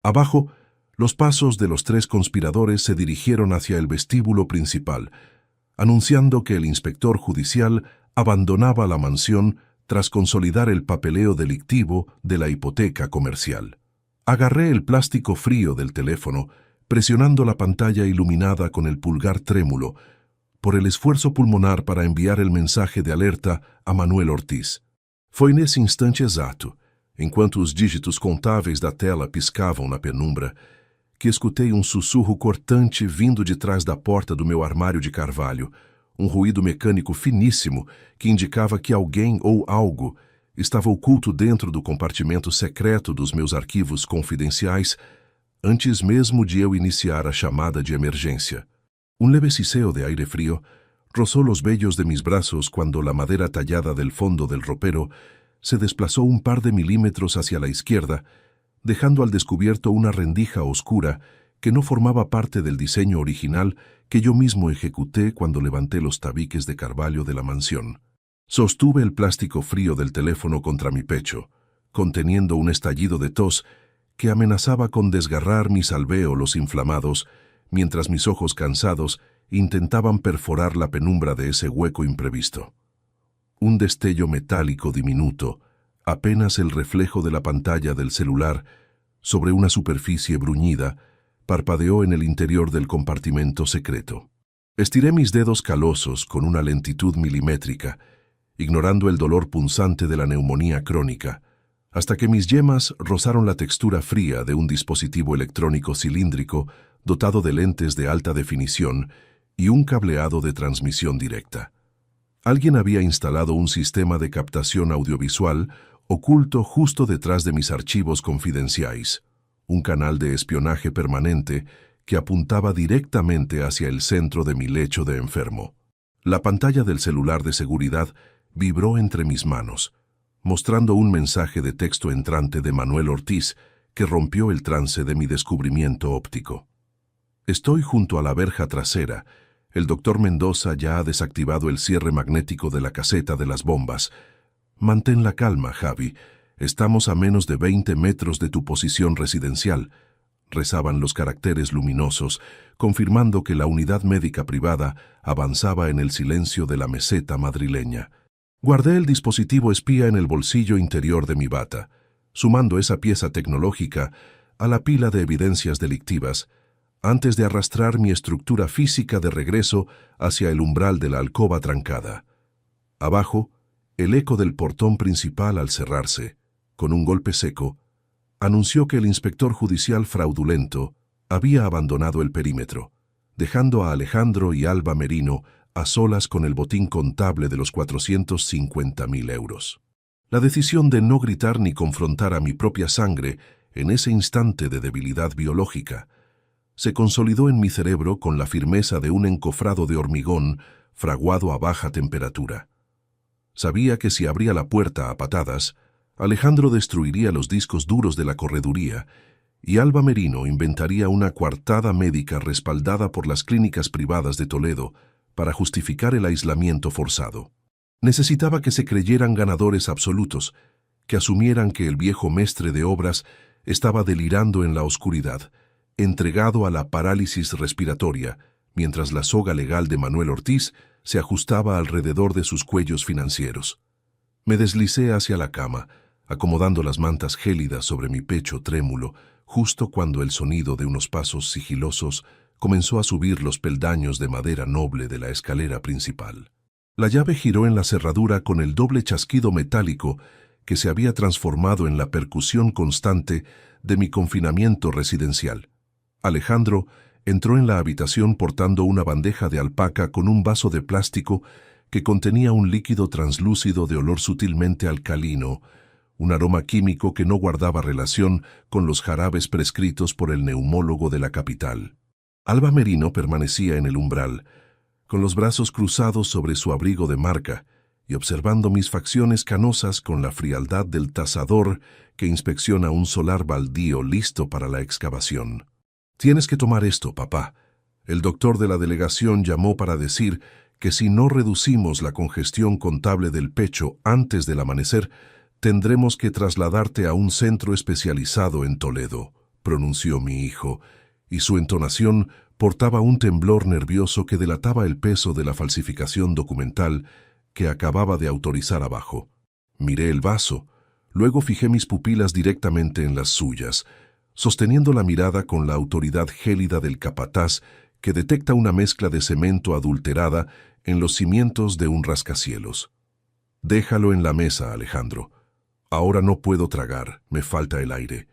Abajo, los pasos de los 3 conspiradores se dirigieron hacia el vestíbulo principal, anunciando que el inspector judicial abandonaba la mansión tras consolidar el papeleo delictivo de la hipoteca comercial. Agarré el plástico frío del teléfono, presionando la pantalla iluminada con el pulgar trémulo, por el esfuerzo pulmonar para enviar el mensaje de alerta a Manuel Ortiz. Foi nesse instante exato, enquanto os dígitos contáveis da tela piscavam na penumbra, que escutei um sussurro cortante vindo de trás da porta do meu armário de carvalho, um ruído mecânico finíssimo que indicava que alguém ou algo estava oculto dentro do compartimento secreto dos meus arquivos confidenciais antes mesmo de eu iniciar a chamada de emergência. Un leve siseo de aire frío rozó los vellos de mis brazos cuando la madera tallada del fondo del ropero se desplazó un par de milímetros hacia la izquierda, dejando al descubierto una rendija oscura que no formaba parte del diseño original que yo mismo ejecuté cuando levanté los tabiques de carvalho de la mansión. Sostuve el plástico frío del teléfono contra mi pecho, conteniendo un estallido de tos que amenazaba con desgarrar mis alvéolos inflamados, mientras mis ojos cansados intentaban perforar la penumbra de ese hueco imprevisto. Un destello metálico diminuto, apenas el reflejo de la pantalla del celular sobre una superficie bruñida, parpadeó en el interior del compartimento secreto. Estiré mis dedos calosos con una lentitud milimétrica, ignorando el dolor punzante de la neumonía crónica, hasta que mis yemas rozaron la textura fría de un dispositivo electrónico cilíndrico dotado de lentes de alta definición y un cableado de transmisión directa. Alguien había instalado un sistema de captación audiovisual oculto justo detrás de mis archivos confidenciais, un canal de espionaje permanente que apuntaba directamente hacia el centro de mi lecho de enfermo. La pantalla del celular de seguridad vibró entre mis manos, mostrando un mensaje de texto entrante de Manuel Ortiz que rompió el trance de mi descubrimiento óptico. Estoy junto a la verja trasera. El doctor Mendoza ya ha desactivado el cierre magnético de la caseta de las bombas. Mantén la calma, Javi. Estamos a menos de 20 metros de tu posición residencial, rezaban los caracteres luminosos, confirmando que la unidad médica privada avanzaba en el silencio de la meseta madrileña. Guardé el dispositivo espía en el bolsillo interior de mi bata, sumando esa pieza tecnológica a la pila de evidencias delictivas, antes de arrastrar mi estructura física de regreso hacia el umbral de la alcoba trancada. Abajo, el eco del portón principal al cerrarse, con un golpe seco, anunció que el inspector judicial fraudulento había abandonado el perímetro, dejando a Alejandro y Alba Merino a solas con el botín contable de los 450.000 euros. La decisión de no gritar ni confrontar a mi propia sangre en ese instante de debilidad biológica se consolidó en mi cerebro con la firmeza de un encofrado de hormigón fraguado a baja temperatura. Sabía que si abría la puerta a patadas, Alejandro destruiría los discos duros de la correduría y Alba Merino inventaría una coartada médica respaldada por las clínicas privadas de Toledo para justificar el aislamiento forzado. Necesitaba que se creyeran ganadores absolutos, que asumieran que el viejo mestre de obras estaba delirando en la oscuridad, entregado a la parálisis respiratoria, mientras la soga legal de Manuel Ortiz se ajustaba alrededor de sus cuellos financieros. Me deslicé hacia la cama, acomodando las mantas gélidas sobre mi pecho trémulo, justo cuando el sonido de unos pasos sigilosos comenzó a subir los peldaños de madera noble de la escalera principal. La llave giró en la cerradura con el doble chasquido metálico que se había transformado en la percusión constante de mi confinamiento residencial. Alejandro entró en la habitación portando una bandeja de alpaca con un vaso de plástico que contenía un líquido translúcido de olor sutilmente alcalino, un aroma químico que no guardaba relación con los jarabes prescritos por el neumólogo de la capital. Alba Merino permanecía en el umbral, con los brazos cruzados sobre su abrigo de marca y observando mis facciones canosas con la frialdad del tasador que inspecciona un solar baldío listo para la excavación. «Tienes que tomar esto, papá. El doctor de la delegación llamó para decir que si no reducimos la congestión contable del pecho antes del amanecer, tendremos que trasladarte a un centro especializado en Toledo», pronunció mi hijo, y su entonación portaba un temblor nervioso que delataba el peso de la falsificación documental que acababa de autorizar abajo. Miré el vaso, luego fijé mis pupilas directamente en las suyas, sosteniendo la mirada con la autoridad gélida del capataz que detecta una mezcla de cemento adulterada en los cimientos de un rascacielos. «Déjalo en la mesa, Alejandro. Ahora no puedo tragar, me falta el aire»,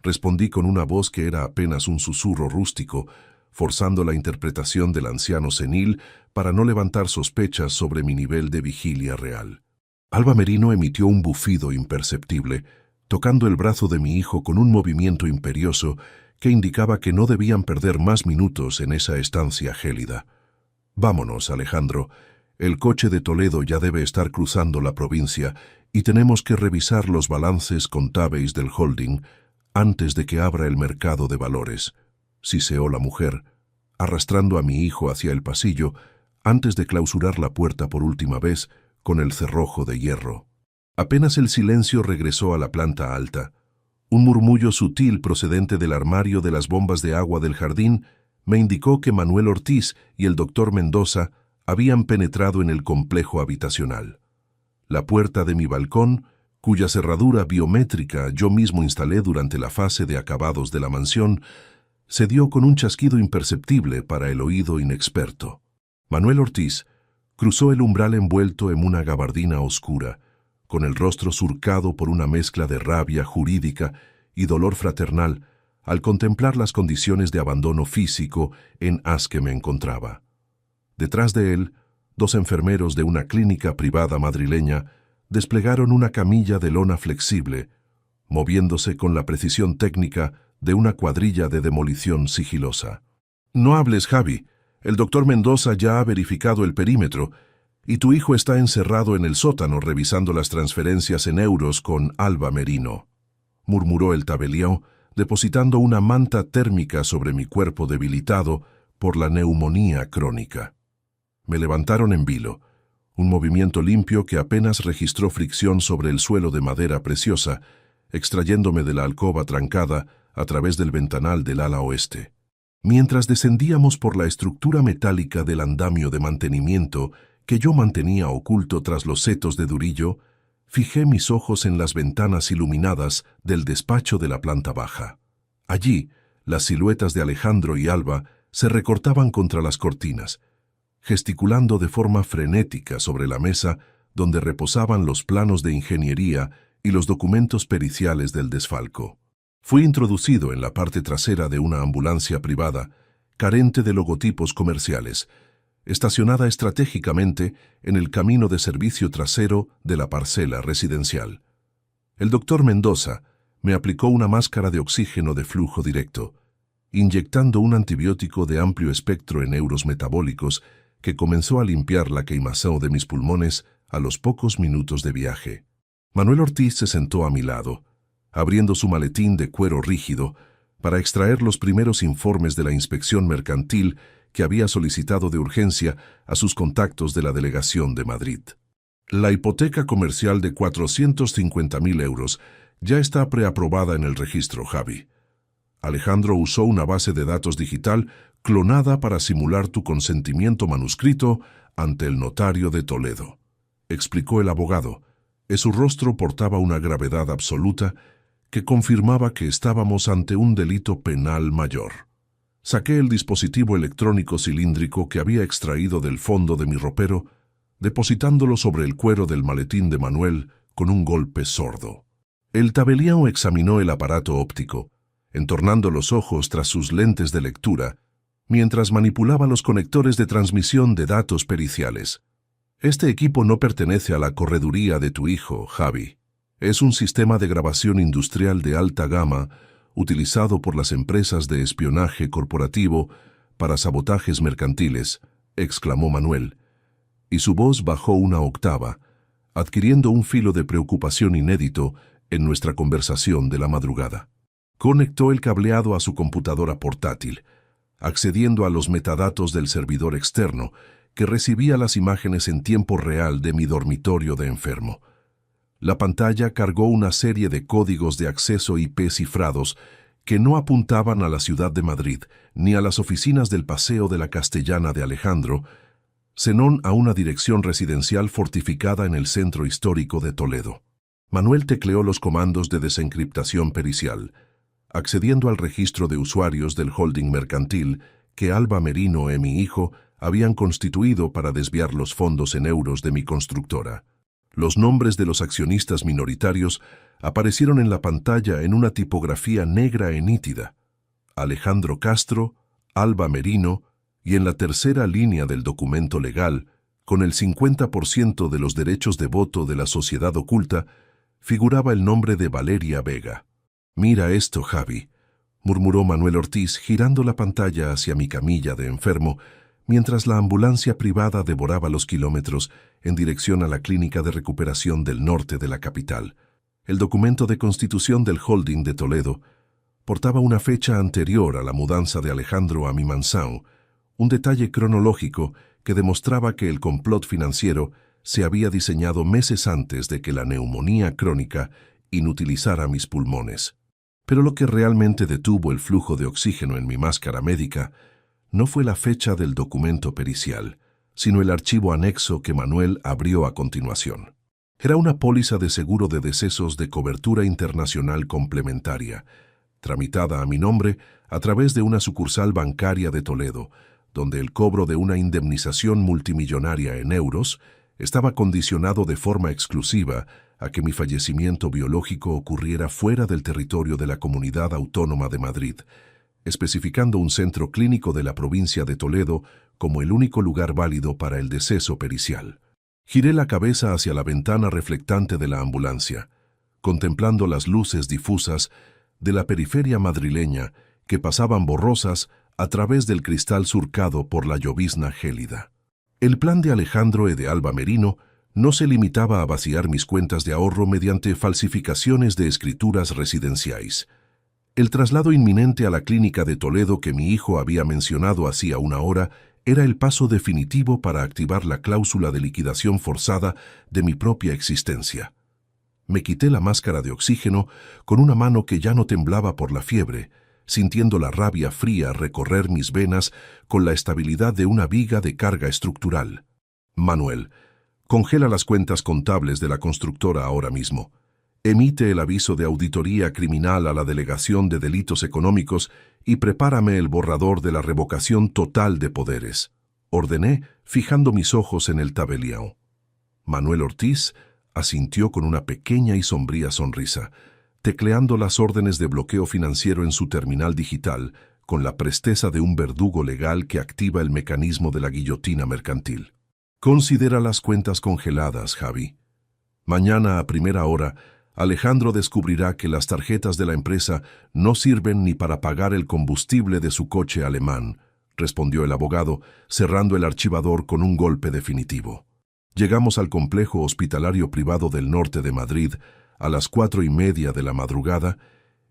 respondí con una voz que era apenas un susurro rústico, forzando la interpretación del anciano senil para no levantar sospechas sobre mi nivel de vigilia real. Alba Merino emitió un bufido imperceptible, tocando el brazo de mi hijo con un movimiento imperioso que indicaba que no debían perder más minutos en esa estancia gélida. «Vámonos, Alejandro. El coche de Toledo ya debe estar cruzando la provincia y tenemos que revisar los balances contables del holding antes de que abra el mercado de valores», siseó la mujer, arrastrando a mi hijo hacia el pasillo antes de clausurar la puerta por última vez con el cerrojo de hierro. Apenas el silencio regresó a la planta alta, un murmullo sutil procedente del armario de las bombas de agua del jardín me indicó que Manuel Ortiz y el doctor Mendoza habían penetrado en el complejo habitacional. La puerta de mi balcón, cuya cerradura biométrica yo mismo instalé durante la fase de acabados de la mansión, se dio con un chasquido imperceptible para el oído inexperto. Manuel Ortiz cruzó el umbral envuelto en una gabardina oscura, con el rostro surcado por una mezcla de rabia jurídica y dolor fraternal al contemplar las condiciones de abandono físico en que me encontraba. Detrás de él, 2 enfermeros de una clínica privada madrileña desplegaron una camilla de lona flexible, moviéndose con la precisión técnica de una cuadrilla de demolición sigilosa. «No hables, Javi. El doctor Mendoza ya ha verificado el perímetro y tu hijo está encerrado en el sótano revisando las transferencias en euros con Alba Merino», murmuró el tabelião, depositando una manta térmica sobre mi cuerpo debilitado por la neumonía crónica. Me levantaron en vilo, un movimiento limpio que apenas registró fricción sobre el suelo de madera preciosa, extrayéndome de la alcoba trancada a través del ventanal del ala oeste. Mientras descendíamos por la estructura metálica del andamio de mantenimiento que yo mantenía oculto tras los setos de durillo, fijé mis ojos en las ventanas iluminadas del despacho de la planta baja. Allí, las siluetas de Alejandro y Alba se recortaban contra las cortinas, gesticulando de forma frenética sobre la mesa donde reposaban los planos de ingeniería y los documentos periciales del desfalco. Fui introducido en la parte trasera de una ambulancia privada, carente de logotipos comerciales, estacionada estratégicamente en el camino de servicio trasero de la parcela residencial. El doctor Mendoza me aplicó una máscara de oxígeno de flujo directo, inyectando un antibiótico de amplio espectro en euros metabólicos que comenzó a limpiar la queimazón de mis pulmones a los pocos minutos de viaje. Manuel Ortiz se sentó a mi lado, abriendo su maletín de cuero rígido para extraer los primeros informes de la inspección mercantil que había solicitado de urgencia a sus contactos de la delegación de Madrid. La hipoteca comercial de 450.000 euros ya está preaprobada en el registro, Javi. Alejandro usó una base de datos digital clonada para simular tu consentimiento manuscrito ante el notario de Toledo, explicó el abogado. En su rostro portaba una gravedad absoluta que confirmaba que estábamos ante un delito penal mayor. Saqué el dispositivo electrónico cilíndrico que había extraído del fondo de mi ropero, depositándolo sobre el cuero del maletín de Manuel con un golpe sordo. El tabelião examinó el aparato óptico, entornando los ojos tras sus lentes de lectura, mientras manipulaba los conectores de transmisión de datos periciales. Este equipo no pertenece a la correduría de tu hijo, Javi. Es un sistema de grabación industrial de alta gama utilizado por las empresas de espionaje corporativo para sabotajes mercantiles, exclamó Manuel, y su voz bajó una octava, adquiriendo un filo de preocupación inédito en nuestra conversación de la madrugada. Conectó el cableado a su computadora portátil, accediendo a los metadatos del servidor externo, que recibía las imágenes en tiempo real de mi dormitorio de enfermo. La pantalla cargó una serie de códigos de acceso IP cifrados que no apuntaban a la ciudad de Madrid ni a las oficinas del Paseo de la Castellana de Alejandro, sino a una dirección residencial fortificada en el centro histórico de Toledo. Manuel tecleó los comandos de desencriptación pericial, accediendo al registro de usuarios del holding mercantil que Alba Merino y mi hijo habían constituido para desviar los fondos en euros de mi constructora. Los nombres de los accionistas minoritarios aparecieron en la pantalla en una tipografía negra y nítida. Alejandro Castro, Alba Merino, y en la tercera línea del documento legal, con el 50% de los derechos de voto de la sociedad oculta, figuraba el nombre de Valeria Vega. «Mira esto, Javi», murmuró Manuel Ortiz, girando la pantalla hacia mi camilla de enfermo, mientras la ambulancia privada devoraba los kilómetros en dirección a la clínica de recuperación del norte de la capital. El documento de constitución del holding de Toledo portaba una fecha anterior a la mudanza de Alejandro a mi mansión, un detalle cronológico que demostraba que el complot financiero se había diseñado meses antes de que la neumonía crónica inutilizara mis pulmones. Pero lo que realmente detuvo el flujo de oxígeno en mi máscara médica no fue la fecha del documento pericial, sino el archivo anexo que Manuel abrió a continuación. Era una póliza de seguro de decesos de cobertura internacional complementaria, tramitada a mi nombre a través de una sucursal bancaria de Toledo, donde el cobro de una indemnización multimillonaria en euros estaba condicionado de forma exclusiva a que mi fallecimiento biológico ocurriera fuera del territorio de la Comunidad Autónoma de Madrid, especificando un centro clínico de la provincia de Toledo como el único lugar válido para el deceso pericial. Giré la cabeza hacia la ventana reflectante de la ambulancia, contemplando las luces difusas de la periferia madrileña que pasaban borrosas a través del cristal surcado por la llovizna gélida. El plan de Alejandro y de Alba Merino no se limitaba a vaciar mis cuentas de ahorro mediante falsificaciones de escrituras residenciais. El traslado inminente a la clínica de Toledo que mi hijo había mencionado hacía una hora era el paso definitivo para activar la cláusula de liquidación forzada de mi propia existencia. Me quité la máscara de oxígeno con una mano que ya no temblaba por la fiebre, sintiendo la rabia fría recorrer mis venas con la estabilidad de una viga de carga estructural. Manuel, congela las cuentas contables de la constructora ahora mismo. Emite el aviso de auditoría criminal a la Delegación de Delitos Económicos y prepárame el borrador de la revocación total de poderes. Ordené, fijando mis ojos en el tabelião. Manuel Ortiz asintió con una pequeña y sombría sonrisa, tecleando las órdenes de bloqueo financiero en su terminal digital con la presteza de un verdugo legal que activa el mecanismo de la guillotina mercantil. Considera las cuentas congeladas, Javi. Mañana a primera hora Alejandro descubrirá que las tarjetas de la empresa no sirven ni para pagar el combustible de su coche alemán, respondió el abogado, cerrando el archivador con un golpe definitivo. Llegamos al complejo hospitalario privado del norte de Madrid a las 4:30 de la madrugada,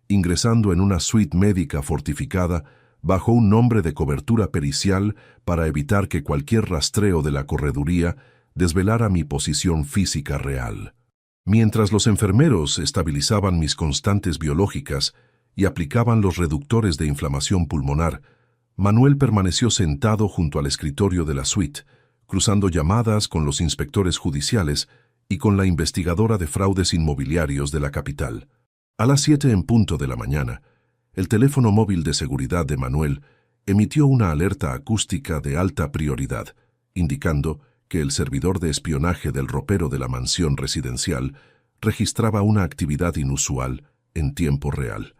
ingresando en una suite médica fortificada bajo un nombre de cobertura pericial para evitar que cualquier rastreo de la correduría desvelara mi posición física real. Mientras los enfermeros estabilizaban mis constantes biológicas y aplicaban los reductores de inflamación pulmonar, Manuel permaneció sentado junto al escritorio de la suite, cruzando llamadas con los inspectores judiciales y con la investigadora de fraudes inmobiliarios de la capital. A las 7 en punto de la mañana, el teléfono móvil de seguridad de Manuel emitió una alerta acústica de alta prioridad, indicando que el servidor de espionaje del ropero de la mansión residencial registraba una actividad inusual en tiempo real.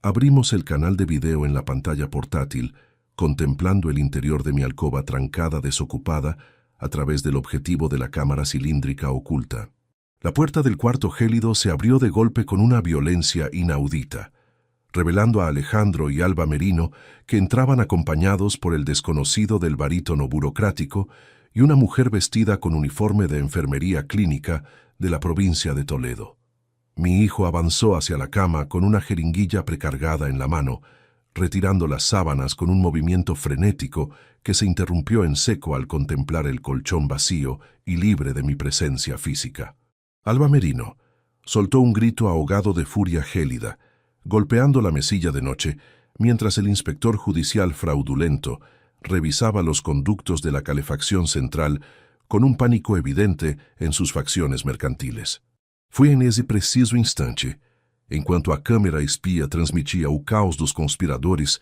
Abrimos el canal de video en la pantalla portátil, contemplando el interior de mi alcoba trancada desocupada a través del objetivo de la cámara cilíndrica oculta. La puerta del cuarto gélido se abrió de golpe con una violencia inaudita, revelando a Alejandro y Alba Merino, que entraban acompañados por el desconocido del barítono burocrático y una mujer vestida con uniforme de enfermería clínica de la provincia de Toledo. Mi hijo avanzó hacia la cama con una jeringuilla precargada en la mano, retirando las sábanas con un movimiento frenético que se interrumpió en seco al contemplar el colchón vacío y libre de mi presencia física. Alba Merino soltó un grito ahogado de furia gélida, golpeando la mesilla de noche, mientras el inspector judicial fraudulento revisaba los conductos de la calefacción central con un pánico evidente en sus facciones mercantiles. Fue en ese preciso instante, enquanto a câmera espia transmitia o caos dos conspiradores,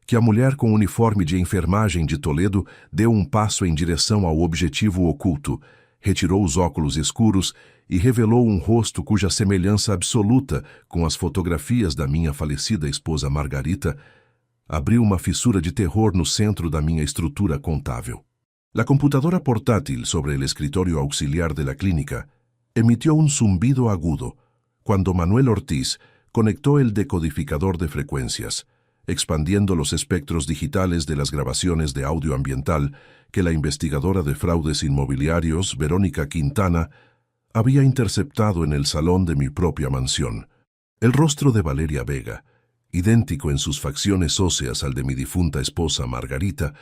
que a mulher com uniforme de enfermagem de Toledo deu um passo em direção ao objetivo oculto, retirou os óculos escuros e revelou um rosto cuja semelhança absoluta com as fotografias da minha falecida esposa Margarita abriu uma fissura de terror no centro da minha estrutura contável. La computadora portátil sobre el escritorio auxiliar de la clínica emitió un zumbido agudo cuando Manuel Ortiz conectó el decodificador de frecuencias, expandiendo los espectros digitales de las grabaciones de audio ambiental que la investigadora de fraudes inmobiliarios, Verónica Quintana, había interceptado en el salón de mi propia mansión. El rostro de Valeria Vega, idéntico en sus facciones óseas al de mi difunta esposa Margarita,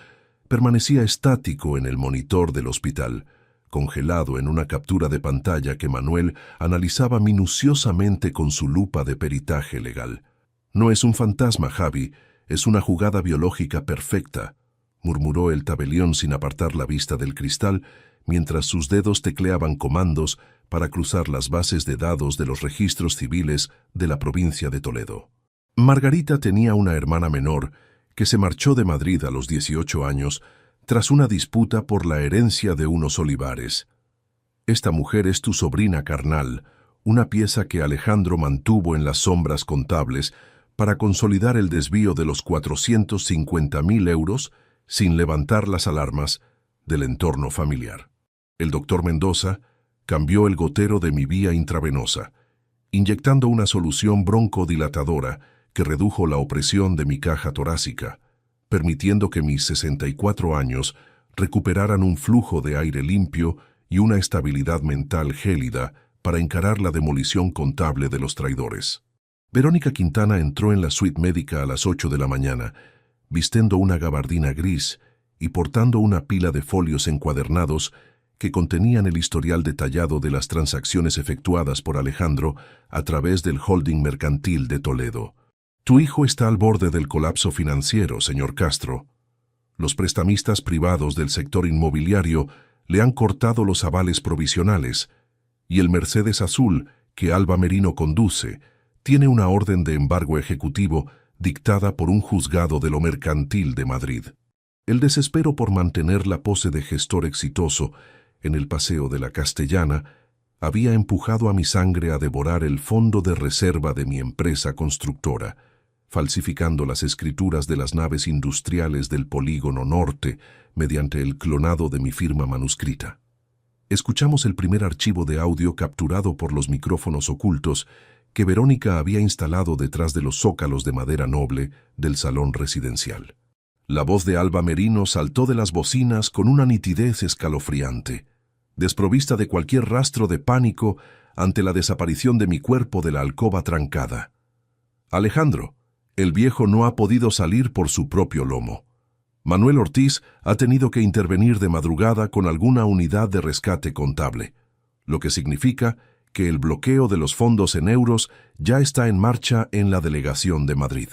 permanecía estático en el monitor del hospital, congelado en una captura de pantalla que Manuel analizaba minuciosamente con su lupa de peritaje legal. «No es un fantasma, Javi, es una jugada biológica perfecta», murmuró el tabelión sin apartar la vista del cristal, mientras sus dedos tecleaban comandos para cruzar las bases de datos de los registros civiles de la provincia de Toledo. Margarita tenía una hermana menor que se marchó de Madrid a los 18 años tras una disputa por la herencia de unos olivares. Esta mujer es tu sobrina carnal, una pieza que Alejandro mantuvo en las sombras contables para consolidar el desvío de los 450.000 euros sin levantar las alarmas del entorno familiar. El doctor Mendoza cambió el gotero de mi vía intravenosa, inyectando una solución broncodilatadora que redujo la opresión de mi caja torácica, permitiendo que mis 64 años recuperaran un flujo de aire limpio y una estabilidad mental gélida para encarar la demolición contable de los traidores. Verónica Quintana entró en la suite médica a las 8 de la mañana, vistiendo una gabardina gris y portando una pila de folios encuadernados que contenían el historial detallado de las transacciones efectuadas por Alejandro a través del holding mercantil de Toledo. Tu hijo está al borde del colapso financiero, señor Castro. Los prestamistas privados del sector inmobiliario le han cortado los avales provisionales y el Mercedes Azul, que Alba Merino conduce, tiene una orden de embargo ejecutivo dictada por un juzgado de lo mercantil de Madrid. El desespero por mantener la pose de gestor exitoso en el Paseo de la Castellana había empujado a mi sangre a devorar el fondo de reserva de mi empresa constructora, falsificando las escrituras de las naves industriales del Polígono Norte mediante el clonado de mi firma manuscrita. escuchamos el primer archivo de audio capturado por los micrófonos ocultos que Verónica había instalado detrás de los zócalos de madera noble del salón residencial. La voz de Alba Merino saltó de las bocinas con una nitidez escalofriante, desprovista de cualquier rastro de pánico ante la desaparición de mi cuerpo de la alcoba trancada. Alejandro, el viejo no ha podido salir por su propio lomo. Manuel Ortiz ha tenido que intervenir de madrugada con alguna unidad de rescate contable, lo que significa que el bloqueo de los fondos en euros ya está en marcha en la delegación de Madrid.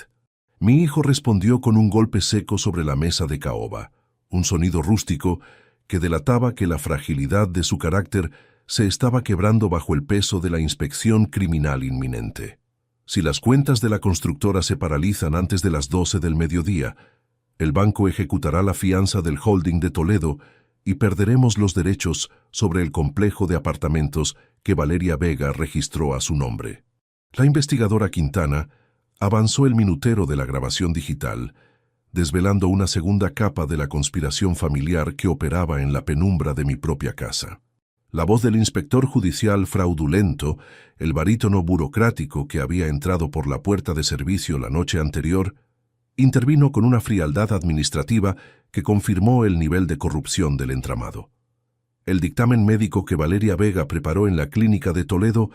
Mi hijo respondió con un golpe seco sobre la mesa de caoba, un sonido rústico que delataba que la fragilidad de su carácter se estaba quebrando bajo el peso de la inspección criminal inminente. Si las cuentas de la constructora se paralizan antes de las 12 del mediodía, el banco ejecutará la fianza del holding de Toledo y perderemos los derechos sobre el complejo de apartamentos que Valeria Vega registró a su nombre. La investigadora Quintana avanzó el minutero de la grabación digital, desvelando una segunda capa de la conspiración familiar que operaba en la penumbra de mi propia casa. La voz del inspector judicial fraudulento, el barítono burocrático que había entrado por la puerta de servicio la noche anterior, intervino con una frialdad administrativa que confirmó el nivel de corrupción del entramado. El dictamen médico que Valeria Vega preparó en la clínica de Toledo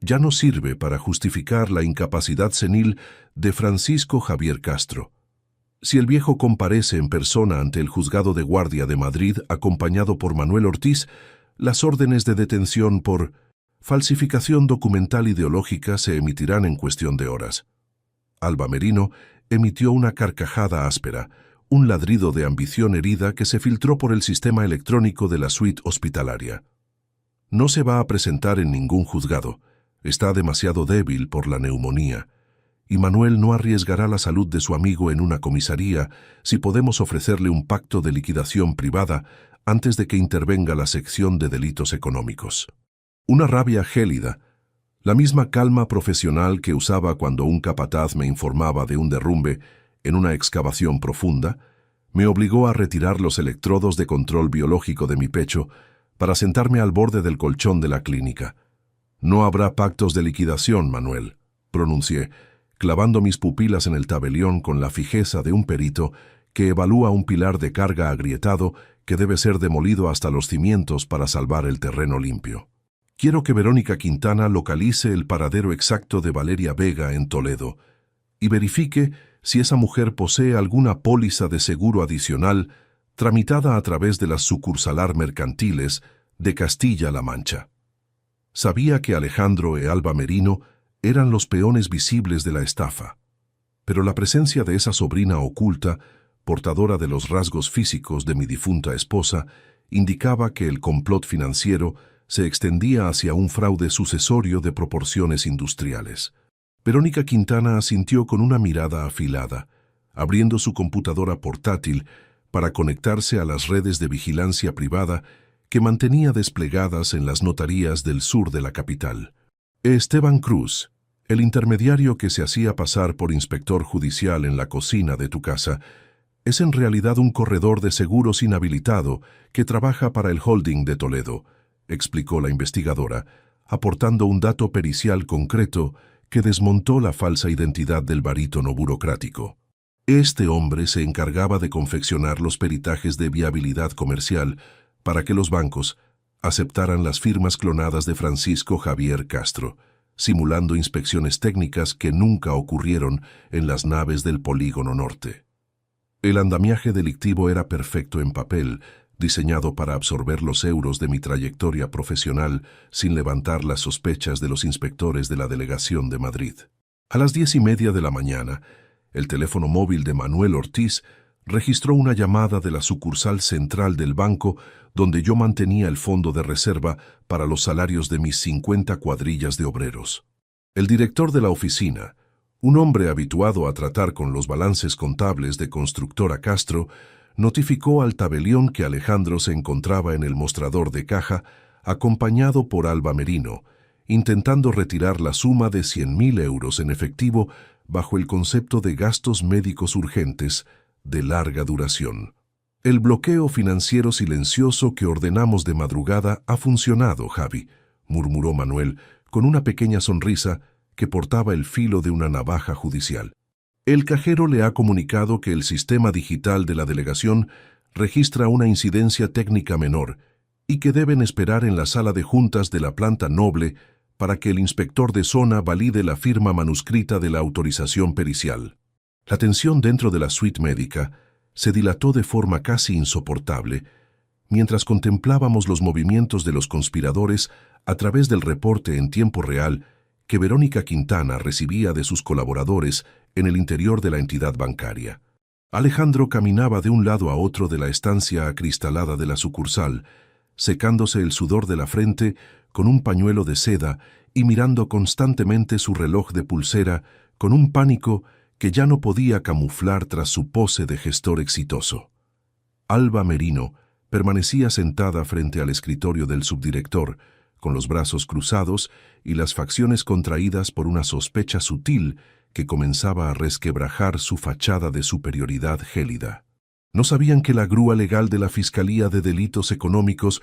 ya no sirve para justificar la incapacidad senil de Francisco Javier Castro. Si el viejo comparece en persona ante el juzgado de guardia de Madrid acompañado por Manuel Ortiz, las órdenes de detención por falsificación documental ideológica se emitirán en cuestión de horas. Alba Merino emitió una carcajada áspera, un ladrido de ambición herida que se filtró por el sistema electrónico de la suite hospitalaria. No se va a presentar en ningún juzgado. Está demasiado débil por la neumonía, y Manuel no arriesgará la salud de su amigo en una comisaría si podemos ofrecerle un pacto de liquidación privada antes de que intervenga la sección de delitos económicos. Una rabia gélida, la misma calma profesional que usaba cuando un capataz me informaba de un derrumbe en una excavación profunda, me obligó a retirar los electrodos de control biológico de mi pecho para sentarme al borde del colchón de la clínica. «No habrá pactos de liquidación, Manuel», pronuncié, clavando mis pupilas en el tabelión con la fijeza de un perito que evalúa un pilar de carga agrietado que debe ser demolido hasta los cimientos para salvar el terreno limpio. Quiero que Verónica Quintana localice el paradero exacto de Valeria Vega en Toledo y verifique si esa mujer posee alguna póliza de seguro adicional tramitada a través de las sucursalar mercantiles de Castilla-La Mancha. Sabía que Alejandro e Alba Merino eran los peones visibles de la estafa, pero la presencia de esa sobrina oculta, portadora de los rasgos físicos de mi difunta esposa, indicaba que el complot financiero se extendía hacia un fraude sucesorio de proporciones industriales. Verónica Quintana asintió con una mirada afilada, abriendo su computadora portátil para conectarse a las redes de vigilancia privada que mantenía desplegadas en las notarías del sur de la capital. Esteban Cruz, el intermediario que se hacía pasar por inspector judicial en la cocina de tu casa, es en realidad un corredor de seguros inhabilitado que trabaja para el holding de Toledo, explicó la investigadora, aportando un dato pericial concreto que desmontó la falsa identidad del barítono burocrático. Este hombre se encargaba de confeccionar los peritajes de viabilidad comercial para que los bancos aceptaran las firmas clonadas de Francisco Javier Castro, simulando inspecciones técnicas que nunca ocurrieron en las naves del Polígono Norte. El andamiaje delictivo era perfecto en papel, diseñado para absorber los euros de mi trayectoria profesional sin levantar las sospechas de los inspectores de la delegación de Madrid. A las 10:30 de la mañana, el teléfono móvil de Manuel Ortiz registró una llamada de la sucursal central del banco donde yo mantenía el fondo de reserva para los salarios de mis 50 cuadrillas de obreros. El director de la oficina, un hombre habituado a tratar con los balances contables de Constructora Castro, notificó al tabelión que Alejandro se encontraba en el mostrador de caja, acompañado por Alba Merino, intentando retirar la suma de 100.000 euros en efectivo bajo el concepto de gastos médicos urgentes de larga duración. El bloqueo financiero silencioso que ordenamos de madrugada ha funcionado, Javi, murmuró Manuel, con una pequeña sonrisa que portaba el filo de una navaja judicial. El cajero le ha comunicado que el sistema digital de la delegación registra una incidencia técnica menor y que deben esperar en la sala de juntas de la planta noble para que el inspector de zona valide la firma manuscrita de la autorización pericial. La tensión dentro de la suite médica se dilató de forma casi insoportable mientras contemplábamos los movimientos de los conspiradores a través del reporte en tiempo real que Verónica Quintana recibía de sus colaboradores en el interior de la entidad bancaria. Alejandro caminaba de un lado a otro de la estancia acristalada de la sucursal, secándose el sudor de la frente con un pañuelo de seda y mirando constantemente su reloj de pulsera con un pánico que ya no podía camuflar tras su pose de gestor exitoso. Alba Merino permanecía sentada frente al escritorio del subdirector, con los brazos cruzados y las facciones contraídas por una sospecha sutil que comenzaba a resquebrajar su fachada de superioridad gélida. No sabían que la grúa legal de la Fiscalía de Delitos Económicos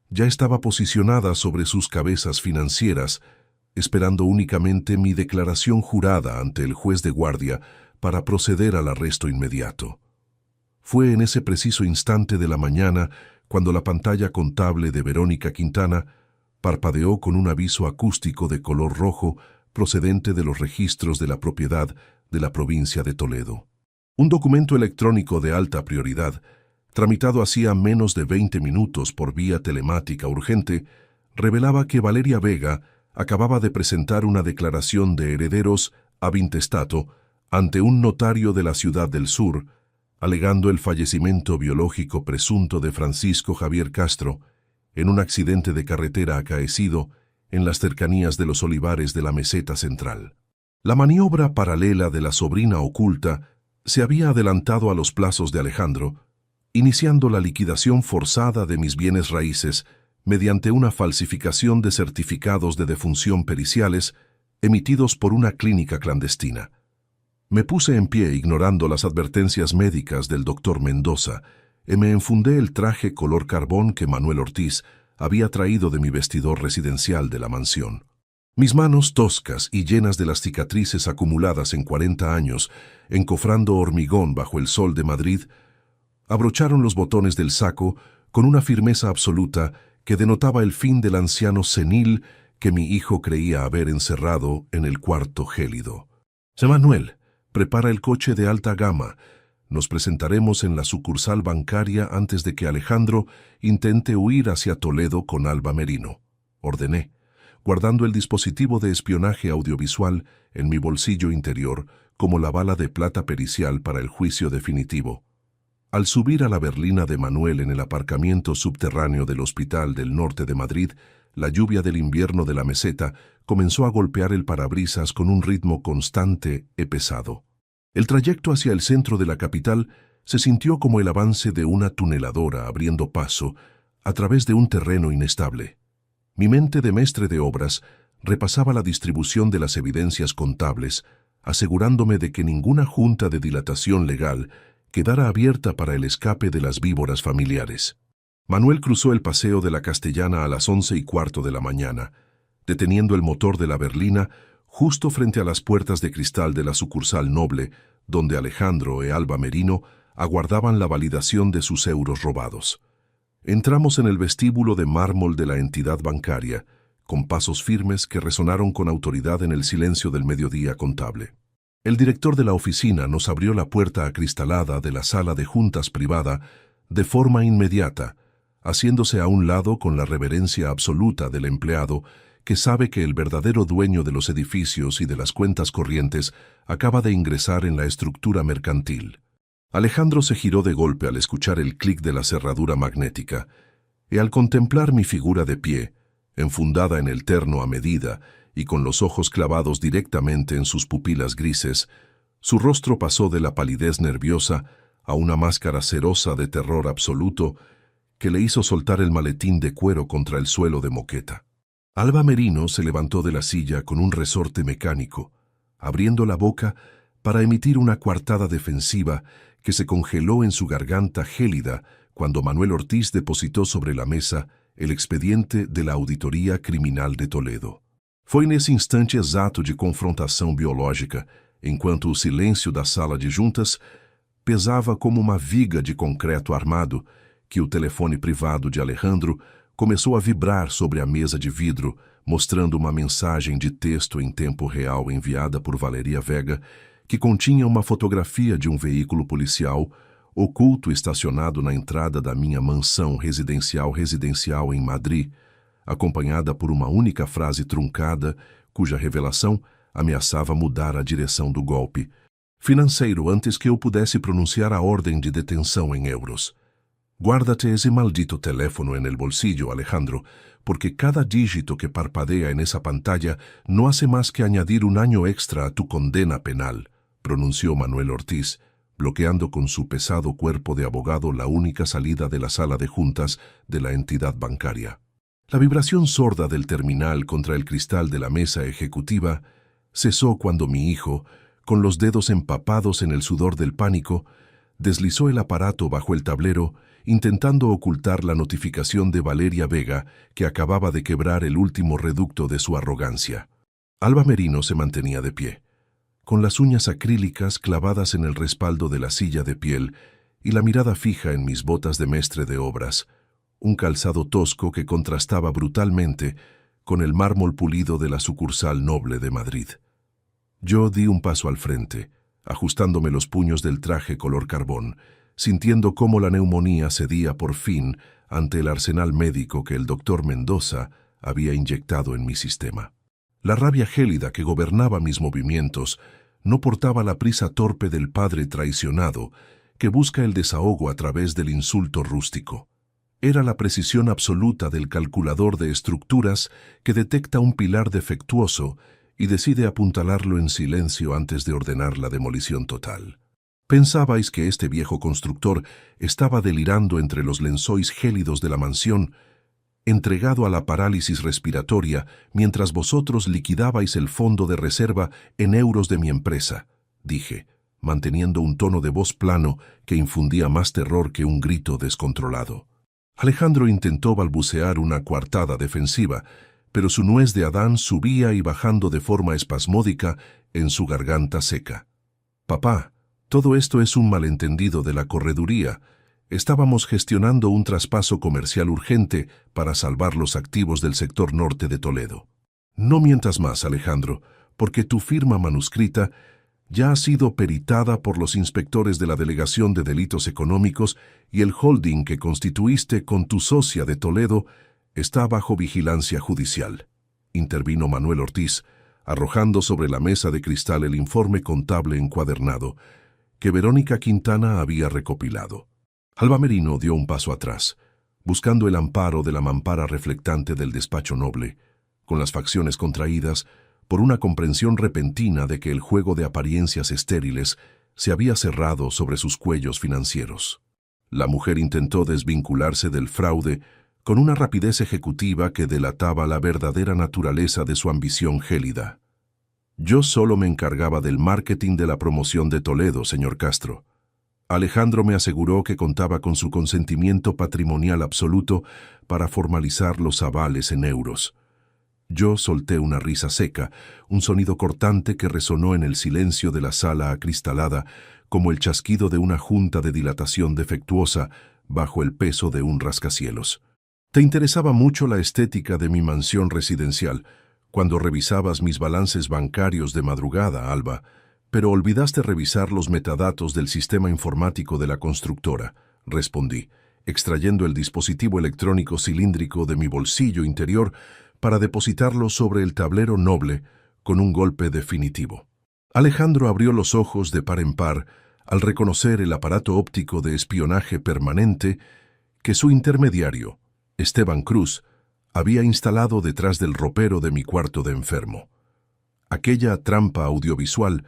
ya estaba posicionada sobre sus cabezas financieras, esperando únicamente mi declaración jurada ante el juez de guardia para proceder al arresto inmediato. Fue en ese preciso instante de la mañana cuando la pantalla contable de Verónica Quintana parpadeó con un aviso acústico de color rojo procedente de los registros de la propiedad de la provincia de Toledo. Un documento electrónico de alta prioridad, tramitado hacía menos de 20 minutos por vía telemática urgente, revelaba que Valeria Vega acababa de presentar una declaración de herederos ab intestato ante un notario de la Ciudad del Sur, alegando el fallecimiento biológico presunto de Francisco Javier Castro en un accidente de carretera acaecido en las cercanías de los olivares de la meseta central. La maniobra paralela de la sobrina oculta se había adelantado a los plazos de Alejandro, iniciando la liquidación forzada de mis bienes raíces mediante una falsificación de certificados de defunción periciales emitidos por una clínica clandestina. Me puse en pie ignorando las advertencias médicas del doctor Mendoza y me enfundé el traje color carbón que Manuel Ortiz había traído de mi vestidor residencial de la mansión. Mis manos toscas y llenas de las cicatrices acumuladas en 40 años, encofrando hormigón bajo el sol de Madrid, abrocharon los botones del saco con una firmeza absoluta que denotaba el fin del anciano senil que mi hijo creía haber encerrado en el cuarto gélido. Manuel, prepara el coche de alta gama. Nos presentaremos en la sucursal bancaria antes de que Alejandro intente huir hacia Toledo con Alba Merino, ordené, guardando el dispositivo de espionaje audiovisual en mi bolsillo interior como la bala de plata pericial para el juicio definitivo. Al subir a la berlina de Manuel en el aparcamiento subterráneo del Hospital del Norte de Madrid, la lluvia del invierno de la meseta comenzó a golpear el parabrisas con un ritmo constante y pesado. El trayecto hacia el centro de la capital se sintió como el avance de una tuneladora abriendo paso a través de un terreno inestable. Mi mente de mestre de obras repasaba la distribución de las evidencias contables, asegurándome de que ninguna junta de dilatación legal quedara abierta para el escape de las víboras familiares. Manuel cruzó el paseo de la Castellana a las 11:15 de la mañana, deteniendo el motor de la berlina justo frente a las puertas de cristal de la sucursal noble, donde Alejandro y Alba Merino aguardaban la validación de sus euros robados. Entramos en el vestíbulo de mármol de la entidad bancaria, con pasos firmes que resonaron con autoridad en el silencio del mediodía contable. El director de la oficina nos abrió la puerta acristalada de la sala de juntas privada de forma inmediata, haciéndose a un lado con la reverencia absoluta del empleado que sabe que el verdadero dueño de los edificios y de las cuentas corrientes acaba de ingresar en la estructura mercantil. Alejandro se giró de golpe al escuchar el clic de la cerradura magnética, y al contemplar mi figura de pie, enfundada en el terno a medida y con los ojos clavados directamente en sus pupilas grises, su rostro pasó de la palidez nerviosa a una máscara cerosa de terror absoluto que le hizo soltar el maletín de cuero contra el suelo de moqueta. Alba Merino se levantó de la silla con un resorte mecánico, abriendo la boca para emitir una coartada defensiva que se congeló en su garganta gélida cuando Manuel Ortiz depositó sobre la mesa el expediente de la Auditoria Criminal de Toledo. Foi nesse instante exato de confrontação biológica, enquanto o silêncio da sala de juntas pesava como uma viga de concreto armado, que o telefone privado de Alejandro começou a vibrar sobre a mesa de vidro, mostrando uma mensagem de texto em tempo real enviada por Valeria Vega, que continha uma fotografia de um veículo policial oculto estacionado na entrada da minha mansão residencial em Madrid, acompanhada por uma única frase truncada, cuja revelação ameaçava mudar a direção do golpe financeiro antes que eu pudesse pronunciar a ordem de detenção em euros. Guárdate ese maldito teléfono en el bolsillo, Alejandro, porque cada dígito que parpadea en esa pantalla no hace más que añadir un año extra a tu condena penal, pronunció Manuel Ortiz, bloqueando con su pesado cuerpo de abogado la única salida de la sala de juntas de la entidad bancaria. La vibración sorda del terminal contra el cristal de la mesa ejecutiva cesó cuando mi hijo, con los dedos empapados en el sudor del pánico, deslizó el aparato bajo el tablero, intentando ocultar la notificación de Valeria Vega, que acababa de quebrar el último reducto de su arrogancia. Alba Merino se mantenía de pie, con las uñas acrílicas clavadas en el respaldo de la silla de piel y la mirada fija en mis botas de mestre de obras, un calzado tosco que contrastaba brutalmente con el mármol pulido de la sucursal Noble de Madrid. Yo di un paso al frente, ajustándome los puños del traje color carbón, sintiendo cómo la neumonía cedía por fin ante el arsenal médico que el doctor Mendoza había inyectado en mi sistema. La rabia gélida que gobernaba mis movimientos no portaba la prisa torpe del padre traicionado que busca el desahogo a través del insulto rústico. Era la precisión absoluta del calculador de estructuras que detecta un pilar defectuoso y decide apuntalarlo en silencio antes de ordenar la demolición total. Pensabais que este viejo constructor estaba delirando entre los lençóis gélidos de la mansión, entregado a la parálisis respiratoria mientras vosotros liquidabais el fondo de reserva en euros de mi empresa, dije, manteniendo un tono de voz plano que infundía más terror que un grito descontrolado. Alejandro intentó balbucear una coartada defensiva, pero su nuez de Adán subía y bajando de forma espasmódica en su garganta seca. «Papá, todo esto es un malentendido de la correduría. Estábamos gestionando un traspaso comercial urgente para salvar los activos del sector norte de Toledo. No mientas más, Alejandro, porque tu firma manuscrita ya ha sido peritada por los inspectores de la Delegación de Delitos Económicos y el holding que constituiste con tu socia de Toledo está bajo vigilancia judicial», intervino Manuel Ortiz, arrojando sobre la mesa de cristal el informe contable encuadernado que Verónica Quintana había recopilado. Alba Merino dio un paso atrás, buscando el amparo de la mampara reflectante del despacho noble, con las facciones contraídas por una comprensión repentina de que el juego de apariencias estériles se había cerrado sobre sus cuellos financieros. La mujer intentó desvincularse del fraude con una rapidez ejecutiva que delataba la verdadera naturaleza de su ambición gélida. «Yo solo me encargaba del marketing de la promoción de Toledo, señor Castro. Alejandro me aseguró que contaba con su consentimiento patrimonial absoluto para formalizar los avales en euros». Yo solté una risa seca, un sonido cortante que resonó en el silencio de la sala acristalada como el chasquido de una junta de dilatación defectuosa bajo el peso de un rascacielos. Te interesaba mucho la estética de mi mansión residencial cuando revisabas mis balances bancarios de madrugada, Alba, pero olvidaste revisar los metadatos del sistema informático de la constructora, respondí, extrayendo el dispositivo electrónico cilíndrico de mi bolsillo interior para depositarlo sobre el tablero noble con un golpe definitivo. Alejandro abrió los ojos de par en par al reconocer el aparato óptico de espionaje permanente que su intermediario, Esteban Cruz, había instalado detrás del ropero de mi cuarto de enfermo. Aquella trampa audiovisual,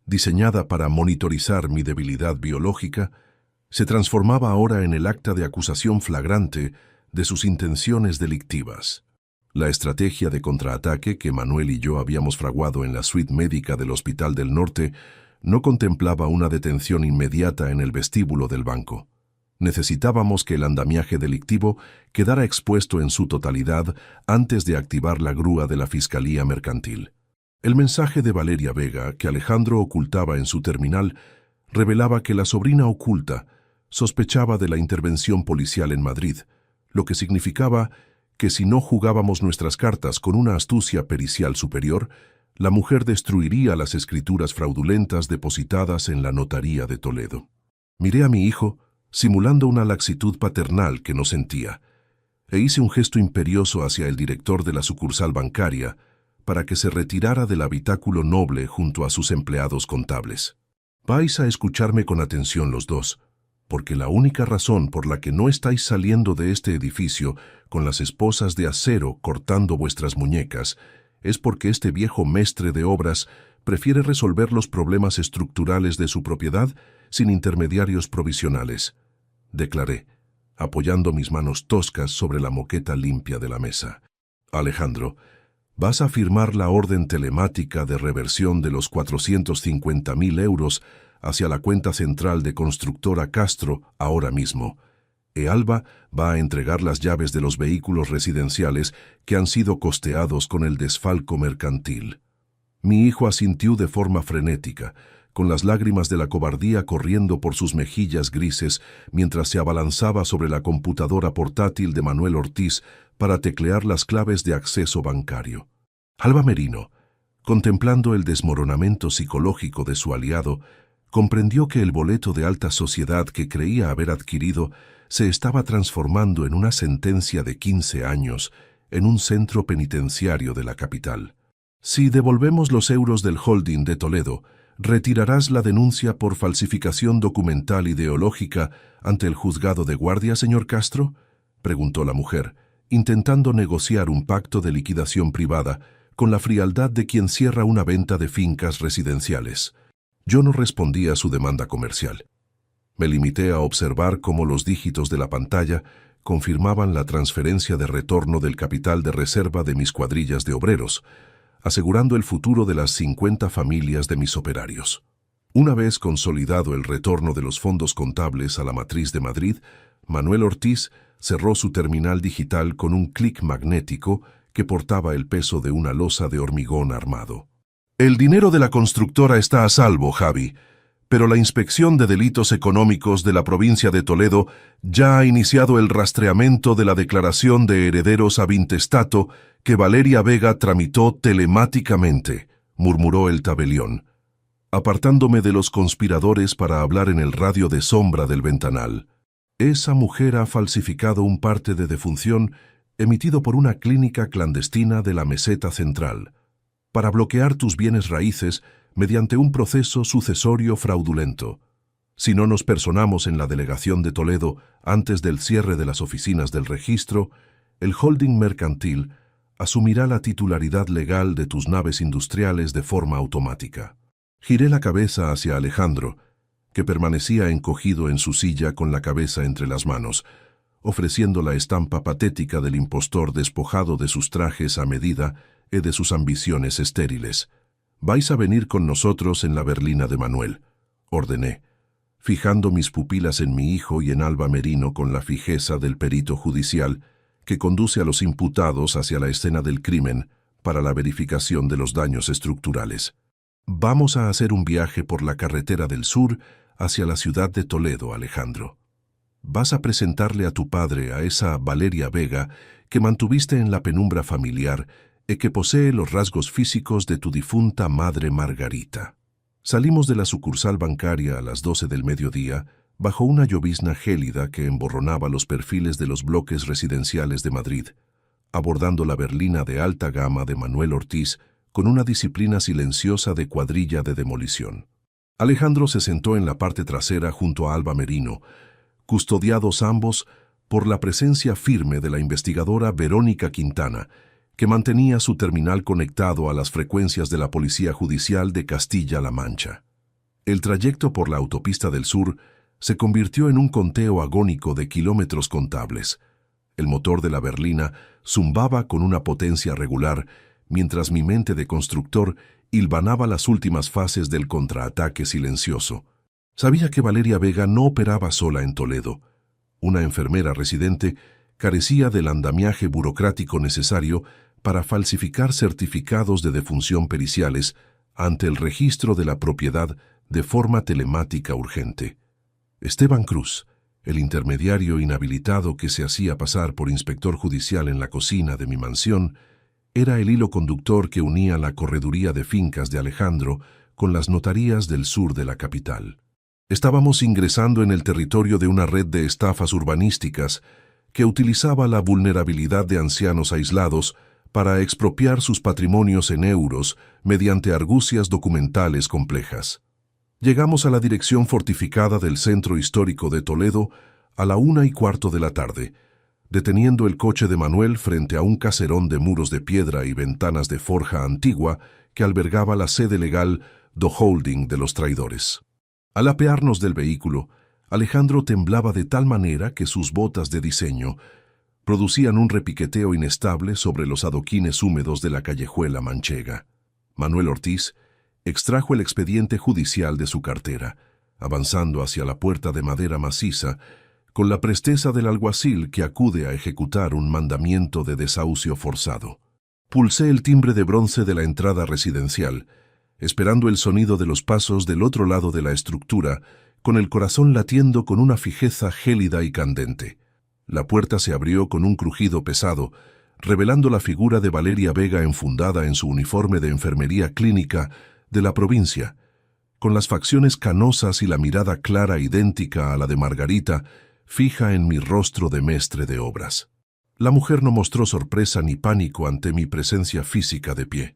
diseñada para monitorizar mi debilidad biológica, se transformaba ahora en el acta de acusación flagrante de sus intenciones delictivas. La estrategia de contraataque que Manuel y yo habíamos fraguado en la suite médica del Hospital del Norte No contemplaba una detención inmediata en el vestíbulo del banco. Necesitábamos que el andamiaje delictivo quedara expuesto en su totalidad antes de activar la grúa de la Fiscalía Mercantil. El mensaje de Valeria Vega, que Alejandro ocultaba en su terminal, revelaba que la sobrina oculta sospechaba de la intervención policial en Madrid, lo que significaba que si no jugábamos nuestras cartas con una astucia pericial superior, la mujer destruiría las escrituras fraudulentas depositadas en la notaría de Toledo. Miré a mi hijo, simulando una laxitud paternal que no sentía, e hice un gesto imperioso hacia el director de la sucursal bancaria para que se retirara del habitáculo noble junto a sus empleados contables. Vais a escucharme con atención los dos, porque la única razón por la que no estáis saliendo de este edificio con las esposas de acero cortando vuestras muñecas es porque este viejo mestre de obras prefiere resolver los problemas estructurales de su propiedad sin intermediarios provisionales, declaré, apoyando mis manos toscas sobre la moqueta limpia de la mesa. Alejandro, vas a firmar la orden telemática de reversión de los 450.000 euros hacia la cuenta central de Constructora Castro ahora mismo. Alba va a entregar las llaves de los vehículos residenciales que han sido costeados con el desfalco mercantil. Mi hijo asintió de forma frenética, con las lágrimas de la cobardía corriendo por sus mejillas grises mientras se abalanzaba sobre la computadora portátil de Manuel Ortiz para teclear las claves de acceso bancario. Alba Merino, contemplando el desmoronamiento psicológico de su aliado, comprendió que el boleto de alta sociedad que creía haber adquirido se estaba transformando en una sentencia de 15 años en un centro penitenciario de la capital. Si devolvemos los euros del holding de Toledo, ¿retirarás la denuncia por falsificación documental ideológica ante el juzgado de guardia, señor Castro?, preguntó la mujer, intentando negociar un pacto de liquidación privada con la frialdad de quien cierra una venta de fincas residenciales. Yo no respondí a su demanda comercial. Me limité a observar cómo los dígitos de la pantalla confirmaban la transferencia de retorno del capital de reserva de mis cuadrillas de obreros, asegurando el futuro de las 50 familias de mis operarios. Una vez consolidado el retorno de los fondos contables a la matriz de Madrid, Manuel Ortiz cerró su terminal digital con un clic magnético que portaba el peso de una losa de hormigón armado. El dinero de la constructora está a salvo, Javi, pero la Inspección de Delitos Económicos de la provincia de Toledo ya ha iniciado el rastreamiento de la declaración de herederos ab intestato que Valeria Vega tramitó telemáticamente, murmuró el tabelión, apartándome de los conspiradores para hablar en el radio de sombra del ventanal. Esa mujer ha falsificado un parte de defunción emitido por una clínica clandestina de la Meseta Central, para bloquear tus bienes raíces mediante un proceso sucesorio fraudulento. Si no nos personamos en la delegación de Toledo antes del cierre de las oficinas del registro, el holding mercantil asumirá la titularidad legal de tus naves industriales de forma automática. Giré la cabeza hacia Alejandro, que permanecía encogido en su silla con la cabeza entre las manos, ofreciendo la estampa patética del impostor despojado de sus trajes a medida y de sus ambiciones estériles. «Vais a venir con nosotros en la berlina de Manuel», ordené, fijando mis pupilas en mi hijo y en Alba Merino con la fijeza del perito judicial que conduce a los imputados hacia la escena del crimen para la verificación de los daños estructurales. «Vamos a hacer un viaje por la carretera del sur hacia la ciudad de Toledo, Alejandro. Vas a presentarle a tu padre a esa Valeria Vega que mantuviste en la penumbra familiar y que posee los rasgos físicos de tu difunta madre Margarita». Salimos de la sucursal bancaria a las 12 del mediodía, bajo una llovizna gélida que emborronaba los perfiles de los bloques residenciales de Madrid, abordando la berlina de alta gama de Manuel Ortiz con una disciplina silenciosa de cuadrilla de demolición. Alejandro se sentó en la parte trasera junto a Alba Merino, custodiados ambos por la presencia firme de la investigadora Verónica Quintana, que mantenía su terminal conectado a las frecuencias de la Policía Judicial de Castilla-La Mancha. El trayecto por la autopista del sur se convirtió en un conteo agónico de kilómetros contables. El motor de la berlina zumbaba con una potencia regular, mientras mi mente de constructor hilvanaba las últimas fases del contraataque silencioso. Sabía que Valeria Vega no operaba sola en Toledo. Una enfermera residente carecía del andamiaje burocrático necesario para falsificar certificados de defunción periciales ante el registro de la propiedad de forma telemática urgente. Esteban Cruz, el intermediario inhabilitado que se hacía pasar por inspector judicial en la cocina de mi mansión, era el hilo conductor que unía la correduría de fincas de Alejandro con las notarías del sur de la capital. Estábamos ingresando en el territorio de una red de estafas urbanísticas que utilizaba la vulnerabilidad de ancianos aislados para expropiar sus patrimonios en euros mediante argucias documentales complejas. Llegamos a la dirección fortificada del Centro Histórico de Toledo a la 1:15 de la tarde, deteniendo el coche de Manuel frente a un caserón de muros de piedra y ventanas de forja antigua que albergaba la sede legal do Holding de los traidores. Al apearnos del vehículo, Alejandro temblaba de tal manera que sus botas de diseño producían un repiqueteo inestable sobre los adoquines húmedos de la callejuela manchega. Manuel Ortiz extrajo el expediente judicial de su cartera, avanzando hacia la puerta de madera maciza, con la presteza del alguacil que acude a ejecutar un mandamiento de desahucio forzado. Pulsé el timbre de bronce de la entrada residencial, esperando el sonido de los pasos del otro lado de la estructura, con el corazón latiendo con una fijeza gélida y candente. La puerta se abrió con un crujido pesado, revelando la figura de Valeria Vega enfundada en su uniforme de enfermería clínica de la provincia, con las facciones canosas y la mirada clara idéntica a la de Margarita, fija en mi rostro de mestre de obras. La mujer no mostró sorpresa ni pánico ante mi presencia física de pie.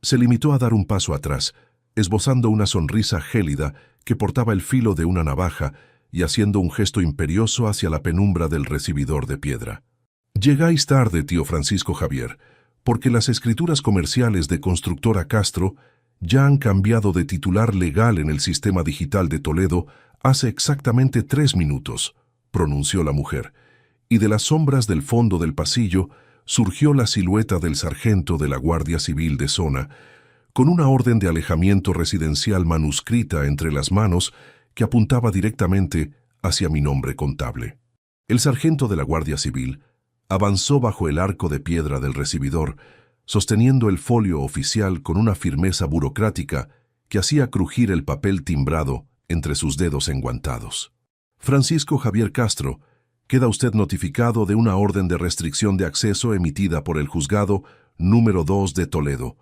Se limitó a dar un paso atrás, esbozando una sonrisa gélida que portaba el filo de una navaja y haciendo un gesto imperioso hacia la penumbra del recibidor de piedra. «Llegáis tarde, tío Francisco Javier, porque las escrituras comerciales de Constructora Castro ya han cambiado de titular legal en el sistema digital de Toledo hace exactamente 3 minutos», pronunció la mujer, y de las sombras del fondo del pasillo surgió la silueta del sargento de la Guardia Civil de zona, con una orden de alejamiento residencial manuscrita entre las manos que apuntaba directamente hacia mi nombre contable. El sargento de la Guardia Civil avanzó bajo el arco de piedra del recibidor, sosteniendo el folio oficial con una firmeza burocrática que hacía crujir el papel timbrado entre sus dedos enguantados. «Francisco Javier Castro, queda usted notificado de una orden de restricción de acceso emitida por el Juzgado número 2 de Toledo.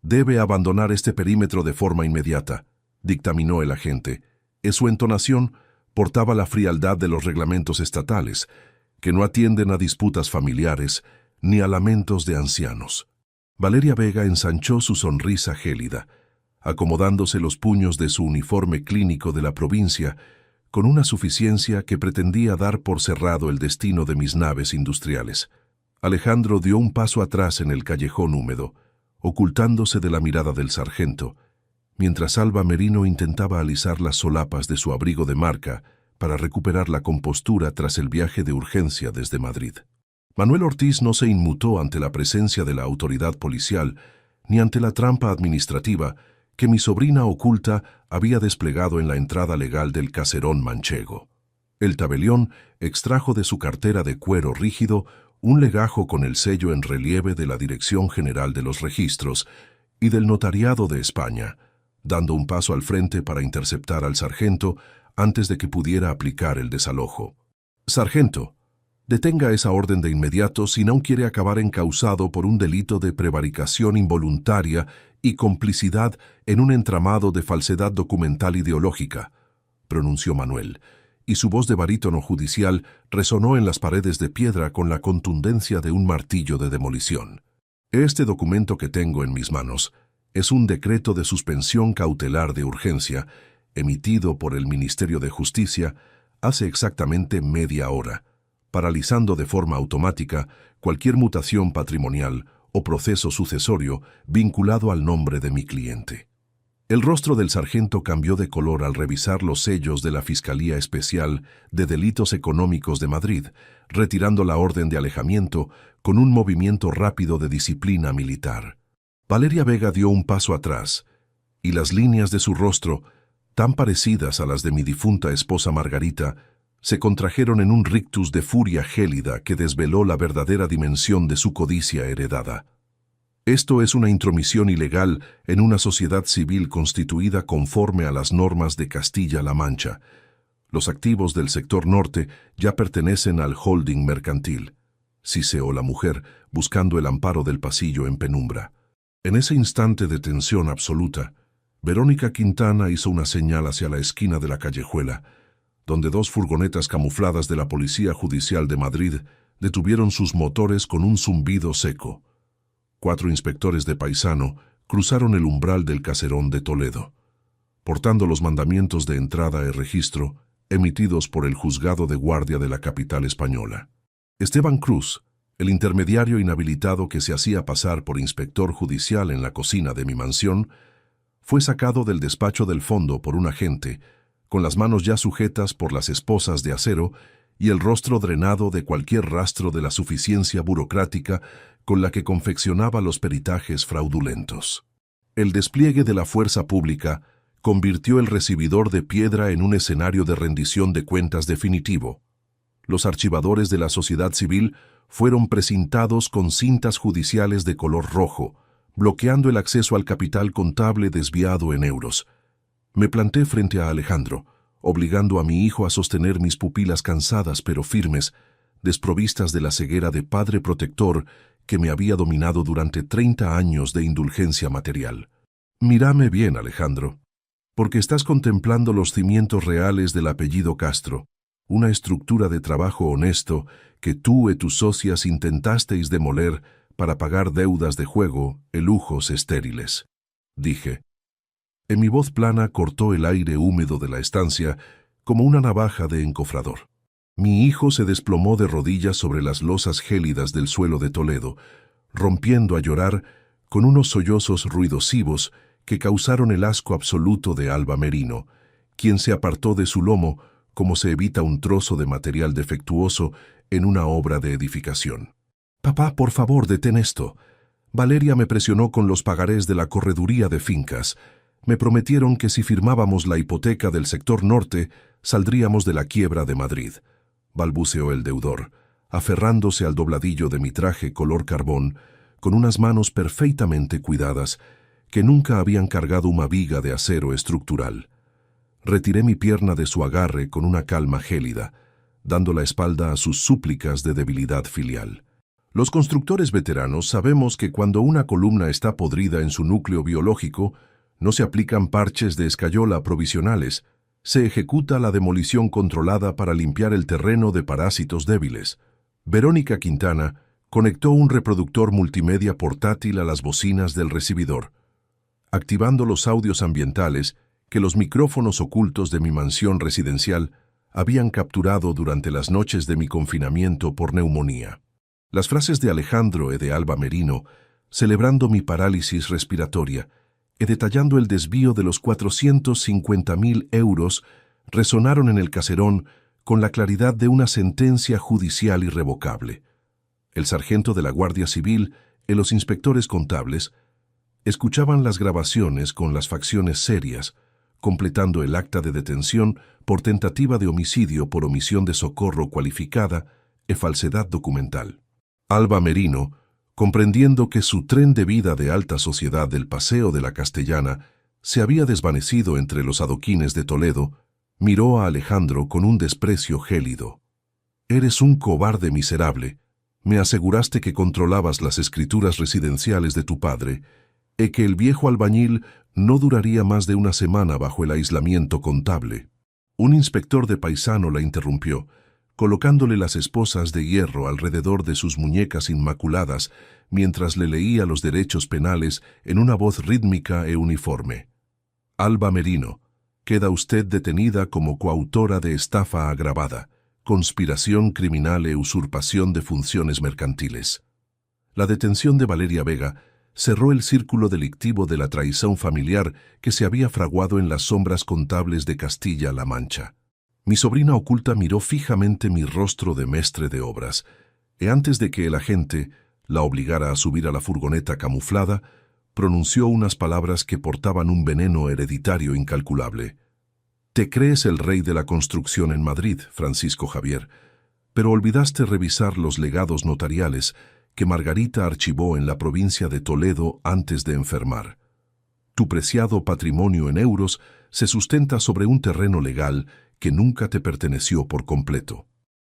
Debe abandonar este perímetro de forma inmediata», dictaminó el agente. Su entonación portaba la frialdad de los reglamentos estatales, que no atienden a disputas familiares ni a lamentos de ancianos. Valeria Vega ensanchó su sonrisa gélida, acomodándose los puños de su uniforme clínico de la provincia con una suficiencia que pretendía dar por cerrado el destino de mis naves industriales. Alejandro dio un paso atrás en el callejón húmedo, ocultándose de la mirada del sargento, mientras Alba Merino intentaba alisar las solapas de su abrigo de marca para recuperar la compostura tras el viaje de urgencia desde Madrid. Manuel Ortiz no se inmutó ante la presencia de la autoridad policial ni ante la trampa administrativa que mi sobrina oculta había desplegado en la entrada legal del caserón manchego. El tabelión extrajo de su cartera de cuero rígido un legajo con el sello en relieve de la Dirección General de los Registros y del Notariado de España, dando un paso al frente para interceptar al sargento antes de que pudiera aplicar el desalojo. «Sargento, detenga esa orden de inmediato si no quiere acabar encausado por un delito de prevaricación involuntaria y complicidad en un entramado de falsedad documental ideológica», pronunció Manuel, y su voz de barítono judicial resonó en las paredes de piedra con la contundencia de un martillo de demolición. «Este documento que tengo en mis manos es un decreto de suspensión cautelar de urgencia emitido por el Ministerio de Justicia hace exactamente media hora, paralizando de forma automática cualquier mutación patrimonial o proceso sucesorio vinculado al nombre de mi cliente». El rostro del sargento cambió de color al revisar los sellos de la Fiscalía Especial de Delitos Económicos de Madrid, retirando la orden de alejamiento con un movimiento rápido de disciplina militar. Valeria Vega dio un paso atrás, y las líneas de su rostro, tan parecidas a las de mi difunta esposa Margarita, se contrajeron en un rictus de furia gélida que desveló la verdadera dimensión de su codicia heredada. Esto es una intromisión ilegal en una sociedad civil constituida conforme a las normas de Castilla-La Mancha. Los activos del sector norte ya pertenecen al holding mercantil, siseó la mujer, buscando el amparo del pasillo en penumbra. En ese instante de tensión absoluta, Verónica Quintana hizo una señal hacia la esquina de la callejuela, donde dos furgonetas camufladas de la Policía Judicial de Madrid detuvieron sus motores con un zumbido seco. 4 inspectores de paisano cruzaron el umbral del caserón de Toledo, portando los mandamientos de entrada y registro emitidos por el juzgado de guardia de la capital española. Esteban Cruz, el intermediario inhabilitado que se hacía pasar por inspector judicial en la cocina de mi mansión, fue sacado del despacho del fondo por un agente, con las manos ya sujetas por las esposas de acero y el rostro drenado de cualquier rastro de la suficiencia burocrática con la que confeccionaba los peritajes fraudulentos. El despliegue de la fuerza pública convirtió el recibidor de piedra en un escenario de rendición de cuentas definitivo. Los archivadores de la sociedad civil fueron precintados con cintas judiciales de color rojo, bloqueando el acceso al capital contable desviado en euros. Me planté frente a Alejandro, obligando a mi hijo a sostener mis pupilas cansadas pero firmes, desprovistas de la ceguera de padre protector que me había dominado durante 30 años de indulgencia material. Mírame bien, Alejandro, porque estás contemplando los cimientos reales del apellido Castro, una estructura de trabajo honesto que tú y tus socias intentasteis demoler para pagar deudas de juego y lujos estériles, dije. En mi voz plana cortó el aire húmedo de la estancia como una navaja de encofrador. Mi hijo se desplomó de rodillas sobre las losas gélidas del suelo de Toledo, rompiendo a llorar con unos sollozos ruidosivos que causaron el asco absoluto de Alba Merino, quien se apartó de su lomo como se evita un trozo de material defectuoso en una obra de edificación. «Papá, por favor, detén esto. Valeria me presionó con los pagarés de la correduría de fincas. Me prometieron que si firmábamos la hipoteca del sector norte, saldríamos de la quiebra de Madrid», balbuceó el deudor, aferrándose al dobladillo de mi traje color carbón, con unas manos perfectamente cuidadas, que nunca habían cargado una viga de acero estructural. Retiré mi pierna de su agarre con una calma gélida, dando la espalda a sus súplicas de debilidad filial. Los constructores veteranos sabemos que cuando una columna está podrida en su núcleo biológico, no se aplican parches de escayola provisionales, se ejecuta la demolición controlada para limpiar el terreno de parásitos débiles. Verónica Quintana conectó un reproductor multimedia portátil a las bocinas del recibidor, activando los audios ambientales que los micrófonos ocultos de mi mansión residencial habían capturado durante las noches de mi confinamiento por neumonía. Las frases de Alejandro y de Alba Merino, celebrando mi parálisis respiratoria y detallando el desvío de los 450.000 euros, resonaron en el caserón con la claridad de una sentencia judicial irrevocable. El sargento de la Guardia Civil y los inspectores contables escuchaban las grabaciones con las facciones serias, completando el acta de detención por tentativa de homicidio por omisión de socorro cualificada y falsedad documental. Alba Merino, comprendiendo que su tren de vida de alta sociedad del Paseo de la Castellana se había desvanecido entre los adoquines de Toledo, miró a Alejandro con un desprecio gélido. «Eres un cobarde miserable. Me aseguraste que controlabas las escrituras residenciales de tu padre y que el viejo albañil no duraría más de una semana bajo el aislamiento contable». Un inspector de paisano la interrumpió, colocándole las esposas de hierro alrededor de sus muñecas inmaculadas mientras le leía los derechos penales en una voz rítmica e uniforme. «Alba Merino, queda usted detenida como coautora de estafa agravada, conspiración criminal e usurpación de funciones mercantiles». La detención de Valeria Vega cerró el círculo delictivo de la traición familiar que se había fraguado en las sombras contables de Castilla-La Mancha. Mi sobrina oculta miró fijamente mi rostro de mestre de obras, y antes de que el agente la obligara a subir a la furgoneta camuflada, pronunció unas palabras que portaban un veneno hereditario incalculable. Te crees el rey de la construcción en Madrid, Francisco Javier, pero olvidaste revisar los legados notariales que Margarita archivó en la provincia de Toledo antes de enfermar. Tu preciado patrimonio en euros se sustenta sobre un terreno legal que nunca te perteneció por completo.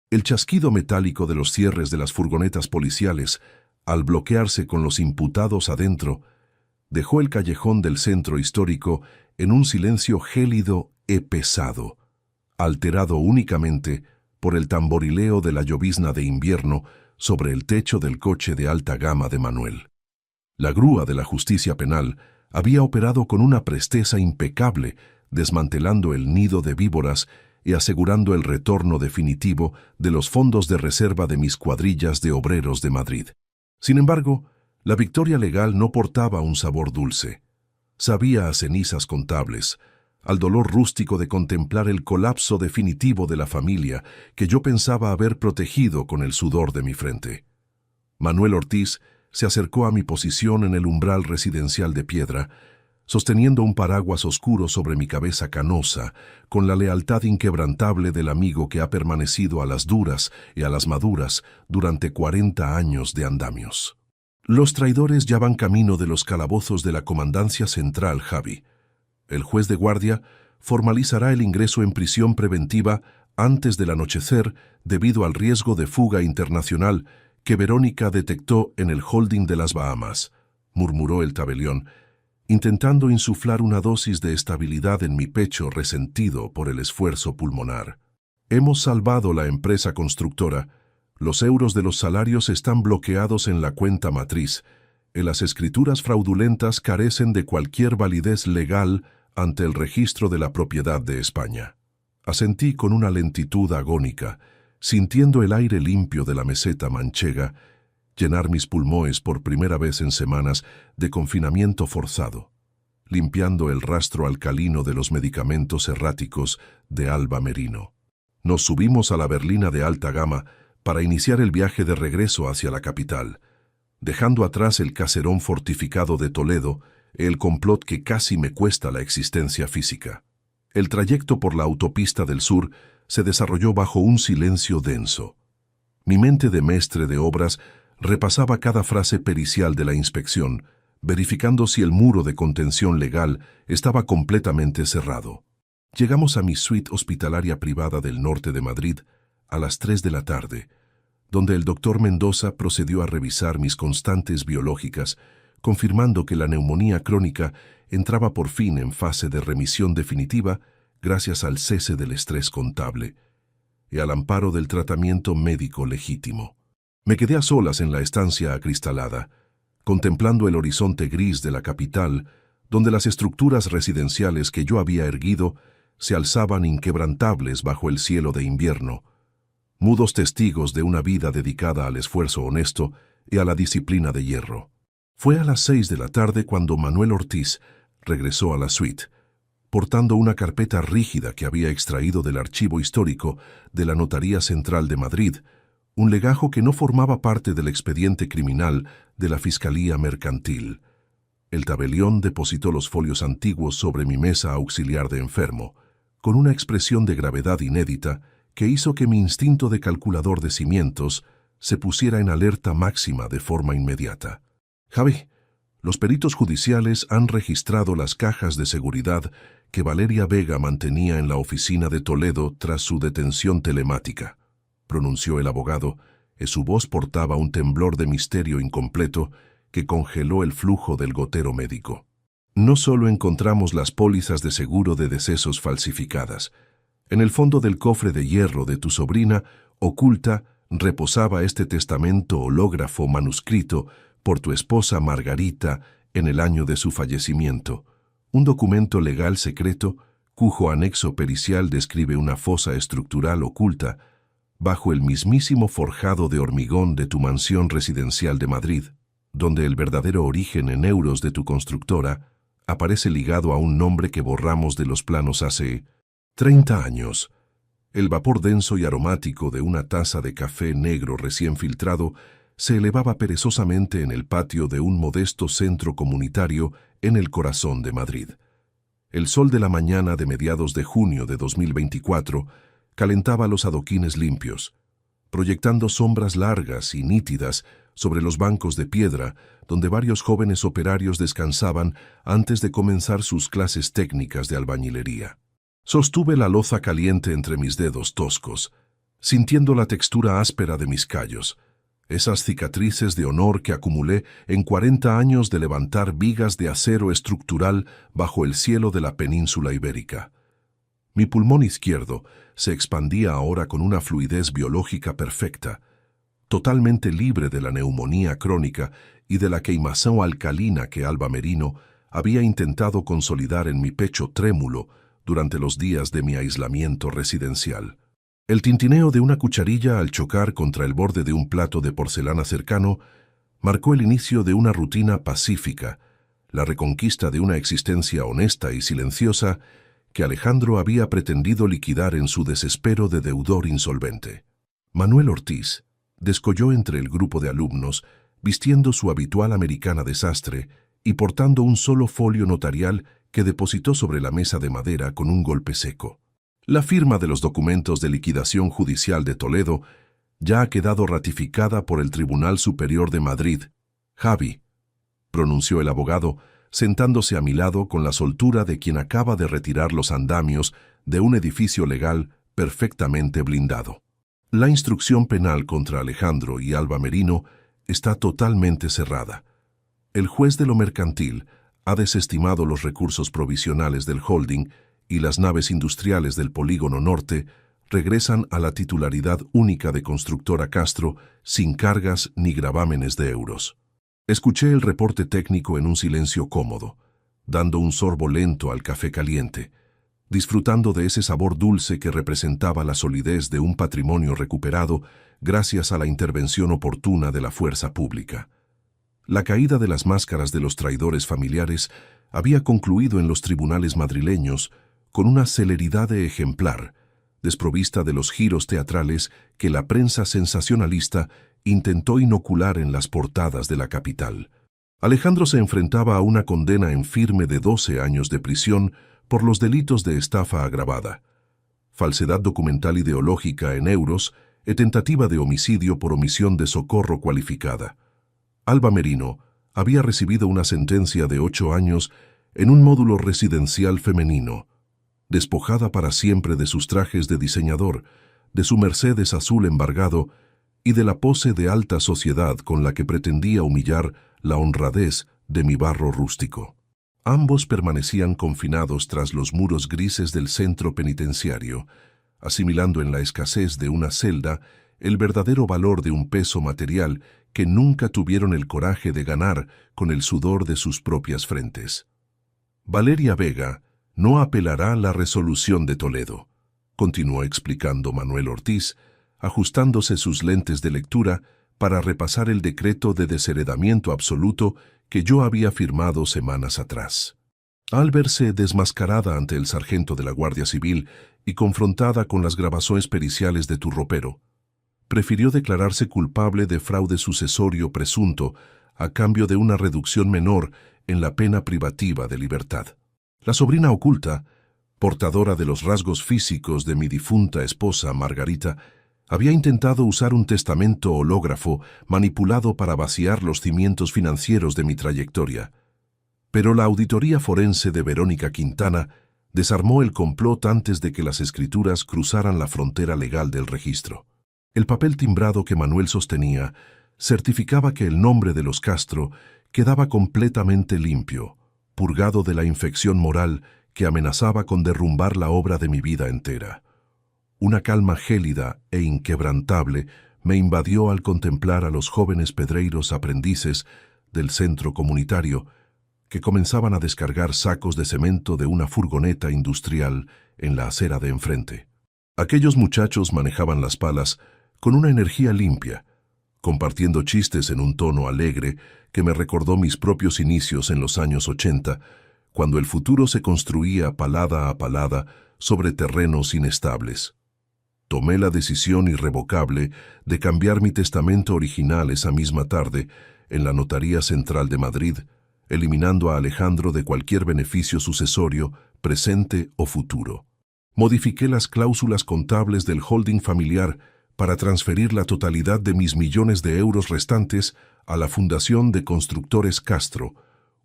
El chasquido metálico de los cierres de las furgonetas policiales, al bloquearse con los imputados adentro, dejó el callejón del centro histórico en un silencio gélido e pesado, alterado únicamente por el tamborileo de la llovizna de invierno sobre el techo del coche de alta gama de Manuel. La grúa de la justicia penal había operado con una presteza impecable, desmantelando el nido de víboras y asegurando el retorno definitivo de los fondos de reserva de mis cuadrillas de obreros de Madrid. Sin embargo, la victoria legal no portaba un sabor dulce. Sabía a cenizas contables, al dolor rústico de contemplar el colapso definitivo de la familia que yo pensaba haber protegido con el sudor de mi frente. Manuel Ortiz se acercó a mi posición en el umbral residencial de piedra, sosteniendo un paraguas oscuro sobre mi cabeza canosa, con la lealtad inquebrantable del amigo que ha permanecido a las duras y a las maduras durante 40 años de andamios. Los traidores ya van camino de los calabozos de la Comandancia Central, Javi. El juez de guardia formalizará el ingreso en prisión preventiva antes del anochecer debido al riesgo de fuga internacional que Verónica detectó en el holding de las Bahamas, murmuró el tabelión, intentando insuflar una dosis de estabilidad en mi pecho resentido por el esfuerzo pulmonar. Hemos salvado la empresa constructora. Los euros de los salarios están bloqueados en la cuenta matriz y las escrituras fraudulentas carecen de cualquier validez legal ante el registro de la propiedad de España. Asentí con una lentitud agónica, sintiendo el aire limpio de la meseta manchega llenar mis pulmones por primera vez en semanas de confinamiento forzado, limpiando el rastro alcalino de los medicamentos erráticos de Alba Merino. Nos subimos a la berlina de alta gama para iniciar el viaje de regreso hacia la capital, dejando atrás el caserón fortificado de Toledo, el complot que casi me cuesta la existencia física. El trayecto por la autopista del sur se desarrolló bajo un silencio denso. Mi mente de mestre de obras repasaba cada frase pericial de la inspección, verificando si el muro de contención legal estaba completamente cerrado. Llegamos a mi suite hospitalaria privada del norte de Madrid a las 3 de la tarde, donde el doctor Mendoza procedió a revisar mis constantes biológicas, confirmando que la neumonía crónica entraba por fin en fase de remisión definitiva gracias al cese del estrés contable y al amparo del tratamiento médico legítimo. Me quedé a solas en la estancia acristalada, contemplando el horizonte gris de la capital, donde las estructuras residenciales que yo había erguido se alzaban inquebrantables bajo el cielo de invierno, mudos testigos de una vida dedicada al esfuerzo honesto y a la disciplina de hierro. Fue a las 6 de la tarde cuando Manuel Ortiz regresó a la suite, portando una carpeta rígida que había extraído del archivo histórico de la Notaría Central de Madrid, un legajo que no formaba parte del expediente criminal de la Fiscalía Mercantil. El tabelión depositó los folios antiguos sobre mi mesa auxiliar de enfermo, con una expresión de gravedad inédita que hizo que mi instinto de calculador de cimientos se pusiera en alerta máxima de forma inmediata. Javi, los peritos judiciales han registrado las cajas de seguridad que Valeria Vega mantenía en la oficina de Toledo tras su detención telemática, pronunció el abogado, y su voz portaba un temblor de misterio incompleto que congeló el flujo del gotero médico. No solo encontramos las pólizas de seguro de decesos falsificadas. En el fondo del cofre de hierro de tu sobrina, oculta, reposaba este testamento hológrafo manuscrito por tu esposa Margarita en el año de su fallecimiento, un documento legal secreto cuyo anexo pericial describe una fosa estructural oculta bajo el mismísimo forjado de hormigón de tu mansión residencial de Madrid, donde el verdadero origen en euros de tu constructora aparece ligado a un nombre que borramos de los planos hace 30 años. El vapor denso y aromático de una taza de café negro recién filtrado se elevaba perezosamente en el patio de un modesto centro comunitario en el corazón de Madrid. El sol de la mañana de mediados de junio de 2024 calentaba los adoquines limpios, proyectando sombras largas y nítidas sobre los bancos de piedra donde varios jóvenes operarios descansaban antes de comenzar sus clases técnicas de albañilería. Sostuve la loza caliente entre mis dedos toscos, sintiendo la textura áspera de mis callos, esas cicatrices de honor que acumulé en 40 años de levantar vigas de acero estructural bajo el cielo de la península ibérica. Mi pulmón izquierdo se expandía ahora con una fluidez biológica perfecta, totalmente libre de la neumonía crónica y de la queimación alcalina que Alba Merino había intentado consolidar en mi pecho trémulo durante los días de mi aislamiento residencial. El tintineo de una cucharilla al chocar contra el borde de un plato de porcelana cercano marcó el inicio de una rutina pacífica, la reconquista de una existencia honesta y silenciosa que Alejandro había pretendido liquidar en su desespero de deudor insolvente. Manuel Ortiz descolló entre el grupo de alumnos, vistiendo su habitual americana de sastre y portando un solo folio notarial que depositó sobre la mesa de madera con un golpe seco. La firma de los documentos de liquidación judicial de Toledo ya ha quedado ratificada por el Tribunal Superior de Madrid. Javi, pronunció el abogado, sentándose a mi lado con la soltura de quien acaba de retirar los andamios de un edificio legal perfectamente blindado. La instrucción penal contra Alejandro y Alba Merino está totalmente cerrada. El juez de lo mercantil ha desestimado los recursos provisionales del holding y las naves industriales del Polígono Norte regresan a la titularidad única de Constructora Castro sin cargas ni gravámenes de euros. Escuché el reporte técnico en un silencio cómodo, dando un sorbo lento al café caliente, disfrutando de ese sabor dulce que representaba la solidez de un patrimonio recuperado gracias a la intervención oportuna de la fuerza pública. La caída de las máscaras de los traidores familiares había concluido en los tribunales madrileños con una celeridad ejemplar, desprovista de los giros teatrales que la prensa sensacionalista intentó inocular en las portadas de la capital. Alejandro se enfrentaba a una condena en firme de 12 años de prisión por los delitos de estafa agravada, falsedad documental ideológica en euros y tentativa de homicidio por omisión de socorro cualificada. Alba Merino había recibido una sentencia de 8 años en un módulo residencial femenino, despojada para siempre de sus trajes de diseñador, de su Mercedes azul embargado y de la pose de alta sociedad con la que pretendía humillar la honradez de mi barro rústico. Ambos permanecían confinados tras los muros grises del centro penitenciario, asimilando en la escasez de una celda el verdadero valor de un peso material que nunca tuvieron el coraje de ganar con el sudor de sus propias frentes. Valeria Vega no apelará la resolución de Toledo, continuó explicando Manuel Ortiz, ajustándose sus lentes de lectura para repasar el decreto de desheredamiento absoluto que yo había firmado semanas atrás. Al verse desmascarada ante el sargento de la Guardia Civil y confrontada con las grabaciones periciales de Turropero, prefirió declararse culpable de fraude sucesorio presunto a cambio de una reducción menor en la pena privativa de libertad. La sobrina oculta, portadora de los rasgos físicos de mi difunta esposa Margarita, había intentado usar un testamento hológrafo manipulado para vaciar los cimientos financieros de mi trayectoria. Pero la auditoría forense de Verónica Quintana desarmó el complot antes de que las escrituras cruzaran la frontera legal del registro. El papel timbrado que Manuel sostenía certificaba que el nombre de los Castro quedaba completamente limpio, purgado de la infección moral que amenazaba con derrumbar la obra de mi vida entera. Una calma gélida e inquebrantable me invadió al contemplar a los jóvenes pedreiros aprendices del centro comunitario que comenzaban a descargar sacos de cemento de una furgoneta industrial en la acera de enfrente. Aquellos muchachos manejaban las palas con una energía limpia, compartiendo chistes en un tono alegre que me recordó mis propios inicios en los años 80, cuando el futuro se construía palada a palada sobre terrenos inestables. Tomé la decisión irrevocable de cambiar mi testamento original esa misma tarde en la Notaría Central de Madrid, eliminando a Alejandro de cualquier beneficio sucesorio, presente o futuro. Modifiqué las cláusulas contables del holding familiar para transferir la totalidad de mis millones de euros restantes a la Fundación de Constructores Castro,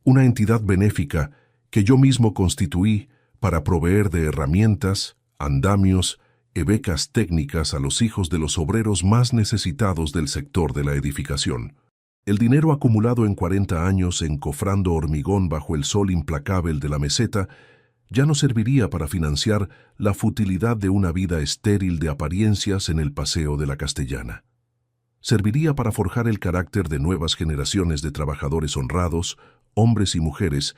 una entidad benéfica que yo mismo constituí para proveer de herramientas, andamios y becas técnicas a los hijos de los obreros más necesitados del sector de la edificación. El dinero acumulado en 40 años encofrando hormigón bajo el sol implacable de la meseta ya no serviría para financiar la futilidad de una vida estéril de apariencias en el Paseo de la Castellana. Serviría para forjar el carácter de nuevas generaciones de trabajadores honrados, hombres y mujeres,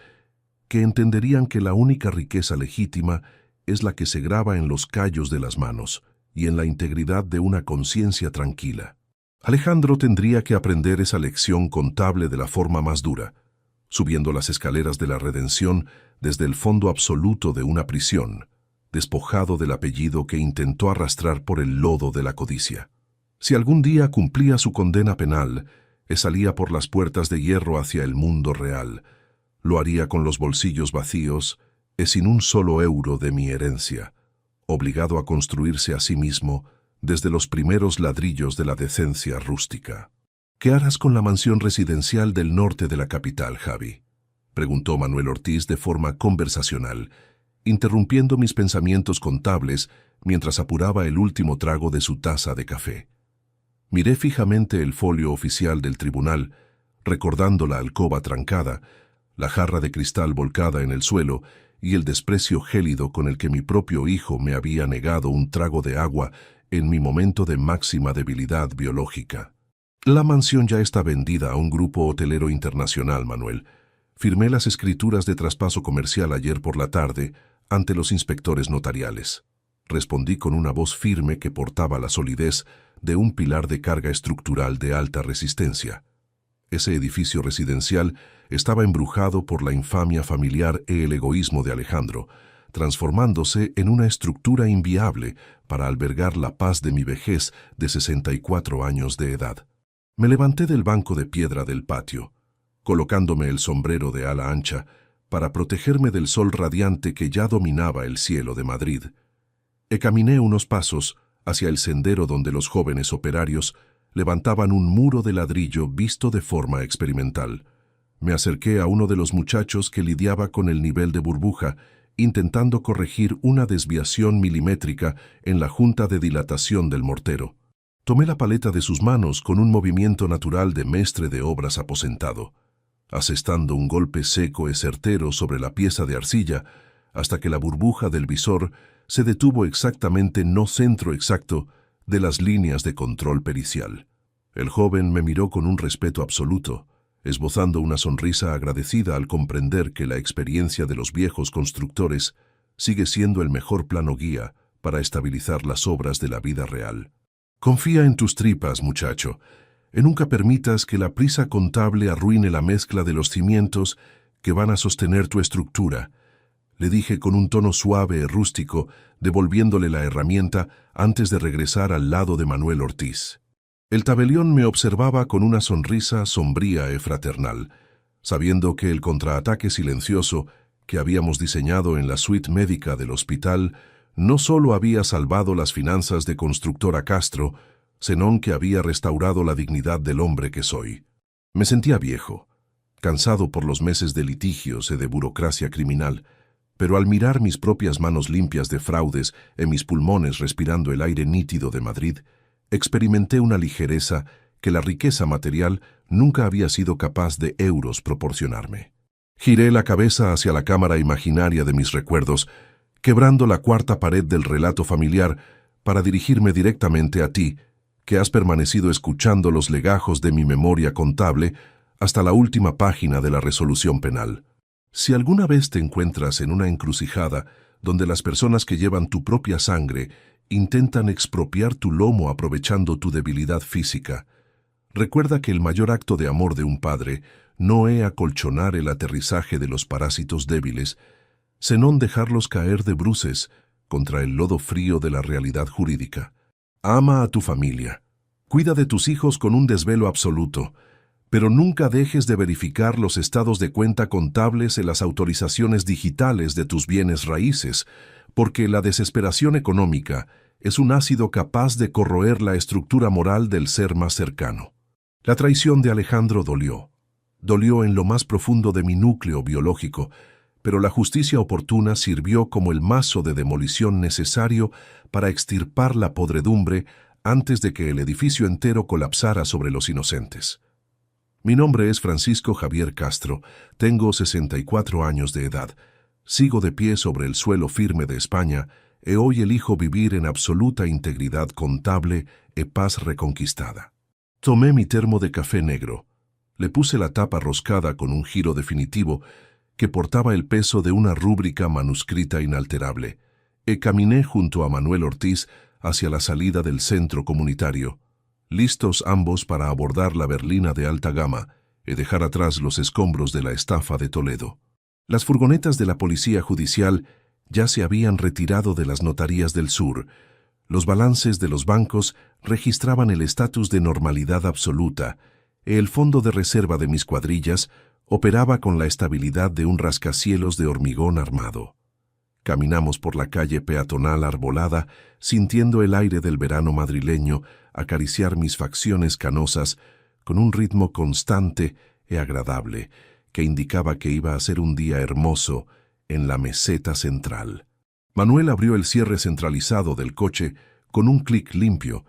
que entenderían que la única riqueza legítima es la que se graba en los callos de las manos y en la integridad de una conciencia tranquila. Alejandro tendría que aprender esa lección contable de la forma más dura, subiendo las escaleras de la redención desde el fondo absoluto de una prisión, despojado del apellido que intentó arrastrar por el lodo de la codicia. Si algún día cumplía su condena penal, salía por las puertas de hierro hacia el mundo real. Lo haría con los bolsillos vacíos sin un solo euro de mi herencia, obligado a construirse a sí mismo desde los primeros ladrillos de la decencia rústica. ¿Qué harás con la mansión residencial del norte de la capital, Javi?, preguntó Manuel Ortiz de forma conversacional, interrumpiendo mis pensamientos contables mientras apuraba el último trago de su taza de café. Miré fijamente el folio oficial del tribunal, recordando la alcoba trancada, la jarra de cristal volcada en el suelo y el desprecio gélido con el que mi propio hijo me había negado un trago de agua en mi momento de máxima debilidad biológica. La mansión ya está vendida a un grupo hotelero internacional, Manuel. Firmé las escrituras de traspaso comercial ayer por la tarde ante los inspectores notariales. Respondí con una voz firme que portaba la solidez de un pilar de carga estructural de alta resistencia. Ese edificio residencial estaba embrujado por la infamia familiar y el egoísmo de Alejandro, transformándose en una estructura inviable para albergar la paz de mi vejez de 64 años de edad. Me levanté del banco de piedra del patio, colocándome el sombrero de ala ancha para protegerme del sol radiante que ya dominaba el cielo de Madrid. Caminé unos pasos hacia el sendero donde los jóvenes operarios levantaban un muro de ladrillo visto de forma experimental. Me acerqué a uno de los muchachos que lidiaba con el nivel de burbuja, intentando corregir una desviación milimétrica en la junta de dilatación del mortero. Tomé la paleta de sus manos con un movimiento natural de mestre de obras aposentado, asestando un golpe seco y certero sobre la pieza de arcilla hasta que la burbuja del visor se detuvo exactamente no centro exacto de las líneas de control pericial. El joven me miró con un respeto absoluto, esbozando una sonrisa agradecida al comprender que la experiencia de los viejos constructores sigue siendo el mejor plano guía para estabilizar las obras de la vida real. Confía en tus tripas, muchacho, y nunca permitas que la prisa contable arruine la mezcla de los cimientos que van a sostener tu estructura, le dije con un tono suave y rústico, devolviéndole la herramienta antes de regresar al lado de Manuel Ortiz. El tabelión me observaba con una sonrisa sombría y fraternal, sabiendo que el contraataque silencioso que habíamos diseñado en la suite médica del hospital no solo había salvado las finanzas de Constructora Castro, sino que había restaurado la dignidad del hombre que soy. Me sentía viejo, cansado por los meses de litigios y de burocracia criminal, pero al mirar mis propias manos limpias de fraudes y mis pulmones respirando el aire nítido de Madrid, experimenté una ligereza que la riqueza material nunca había sido capaz de euros proporcionarme. Giré la cabeza hacia la cámara imaginaria de mis recuerdos, quebrando la cuarta pared del relato familiar para dirigirme directamente a ti, que has permanecido escuchando los legajos de mi memoria contable hasta la última página de la resolución penal. Si alguna vez te encuentras en una encrucijada donde las personas que llevan tu propia sangre intentan expropiar tu lomo aprovechando tu debilidad física, recuerda que el mayor acto de amor de un padre no es acolchonar el aterrizaje de los parásitos débiles, sino dejarlos caer de bruces contra el lodo frío de la realidad jurídica. Ama a tu familia. Cuida de tus hijos con un desvelo absoluto, pero nunca dejes de verificar los estados de cuenta contables en las autorizaciones digitales de tus bienes raíces, porque la desesperación económica es un ácido capaz de corroer la estructura moral del ser más cercano. La traición de Alejandro dolió. Dolió en lo más profundo de mi núcleo biológico, pero la justicia oportuna sirvió como el mazo de demolición necesario para extirpar la podredumbre antes de que el edificio entero colapsara sobre los inocentes. Mi nombre es Francisco Javier Castro, tengo 64 años de edad, sigo de pie sobre el suelo firme de España y hoy elijo vivir en absoluta integridad contable y paz reconquistada. Tomé mi termo de café negro, le puse la tapa roscada con un giro definitivo que portaba el peso de una rúbrica manuscrita inalterable, y caminé junto a Manuel Ortiz hacia la salida del centro comunitario, listos ambos para abordar la berlina de alta gama y dejar atrás los escombros de la estafa de Toledo. Las furgonetas de la policía judicial ya se habían retirado de las notarías del sur. Los balances de los bancos registraban el estatus de normalidad absoluta, y el fondo de reserva de mis cuadrillas operaba con la estabilidad de un rascacielos de hormigón armado. Caminamos por la calle peatonal arbolada, sintiendo el aire del verano madrileño acariciar mis facciones canosas con un ritmo constante y agradable que indicaba que iba a ser un día hermoso en la meseta central. Manuel abrió el cierre centralizado del coche con un clic limpio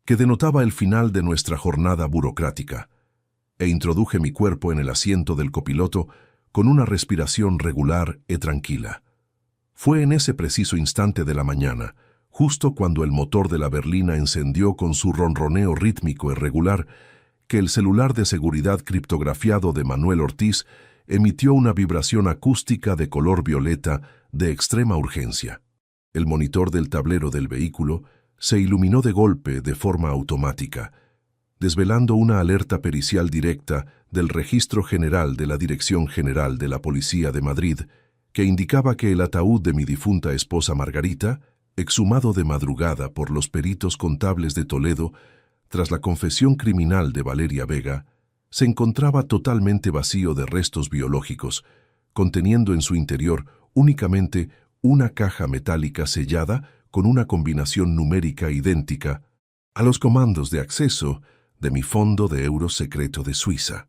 que denotaba el final de nuestra jornada burocrática, e introduje mi cuerpo en el asiento del copiloto con una respiración regular y tranquila. Fue en ese preciso instante de la mañana, justo cuando el motor de la berlina encendió con su ronroneo rítmico y regular, que el celular de seguridad criptografiado de Manuel Ortiz emitió una vibración acústica de color violeta de extrema urgencia. El monitor del tablero del vehículo se iluminó de golpe de forma automática, desvelando una alerta pericial directa del Registro General de la Dirección General de la Policía de Madrid, que indicaba que el ataúd de mi difunta esposa Margarita, exhumado de madrugada por los peritos contables de Toledo, tras la confesión criminal de Valeria Vega, se encontraba totalmente vacío de restos biológicos, conteniendo en su interior únicamente una caja metálica sellada con una combinación numérica idéntica a los comandos de acceso de mi fondo de euros secreto de Suiza.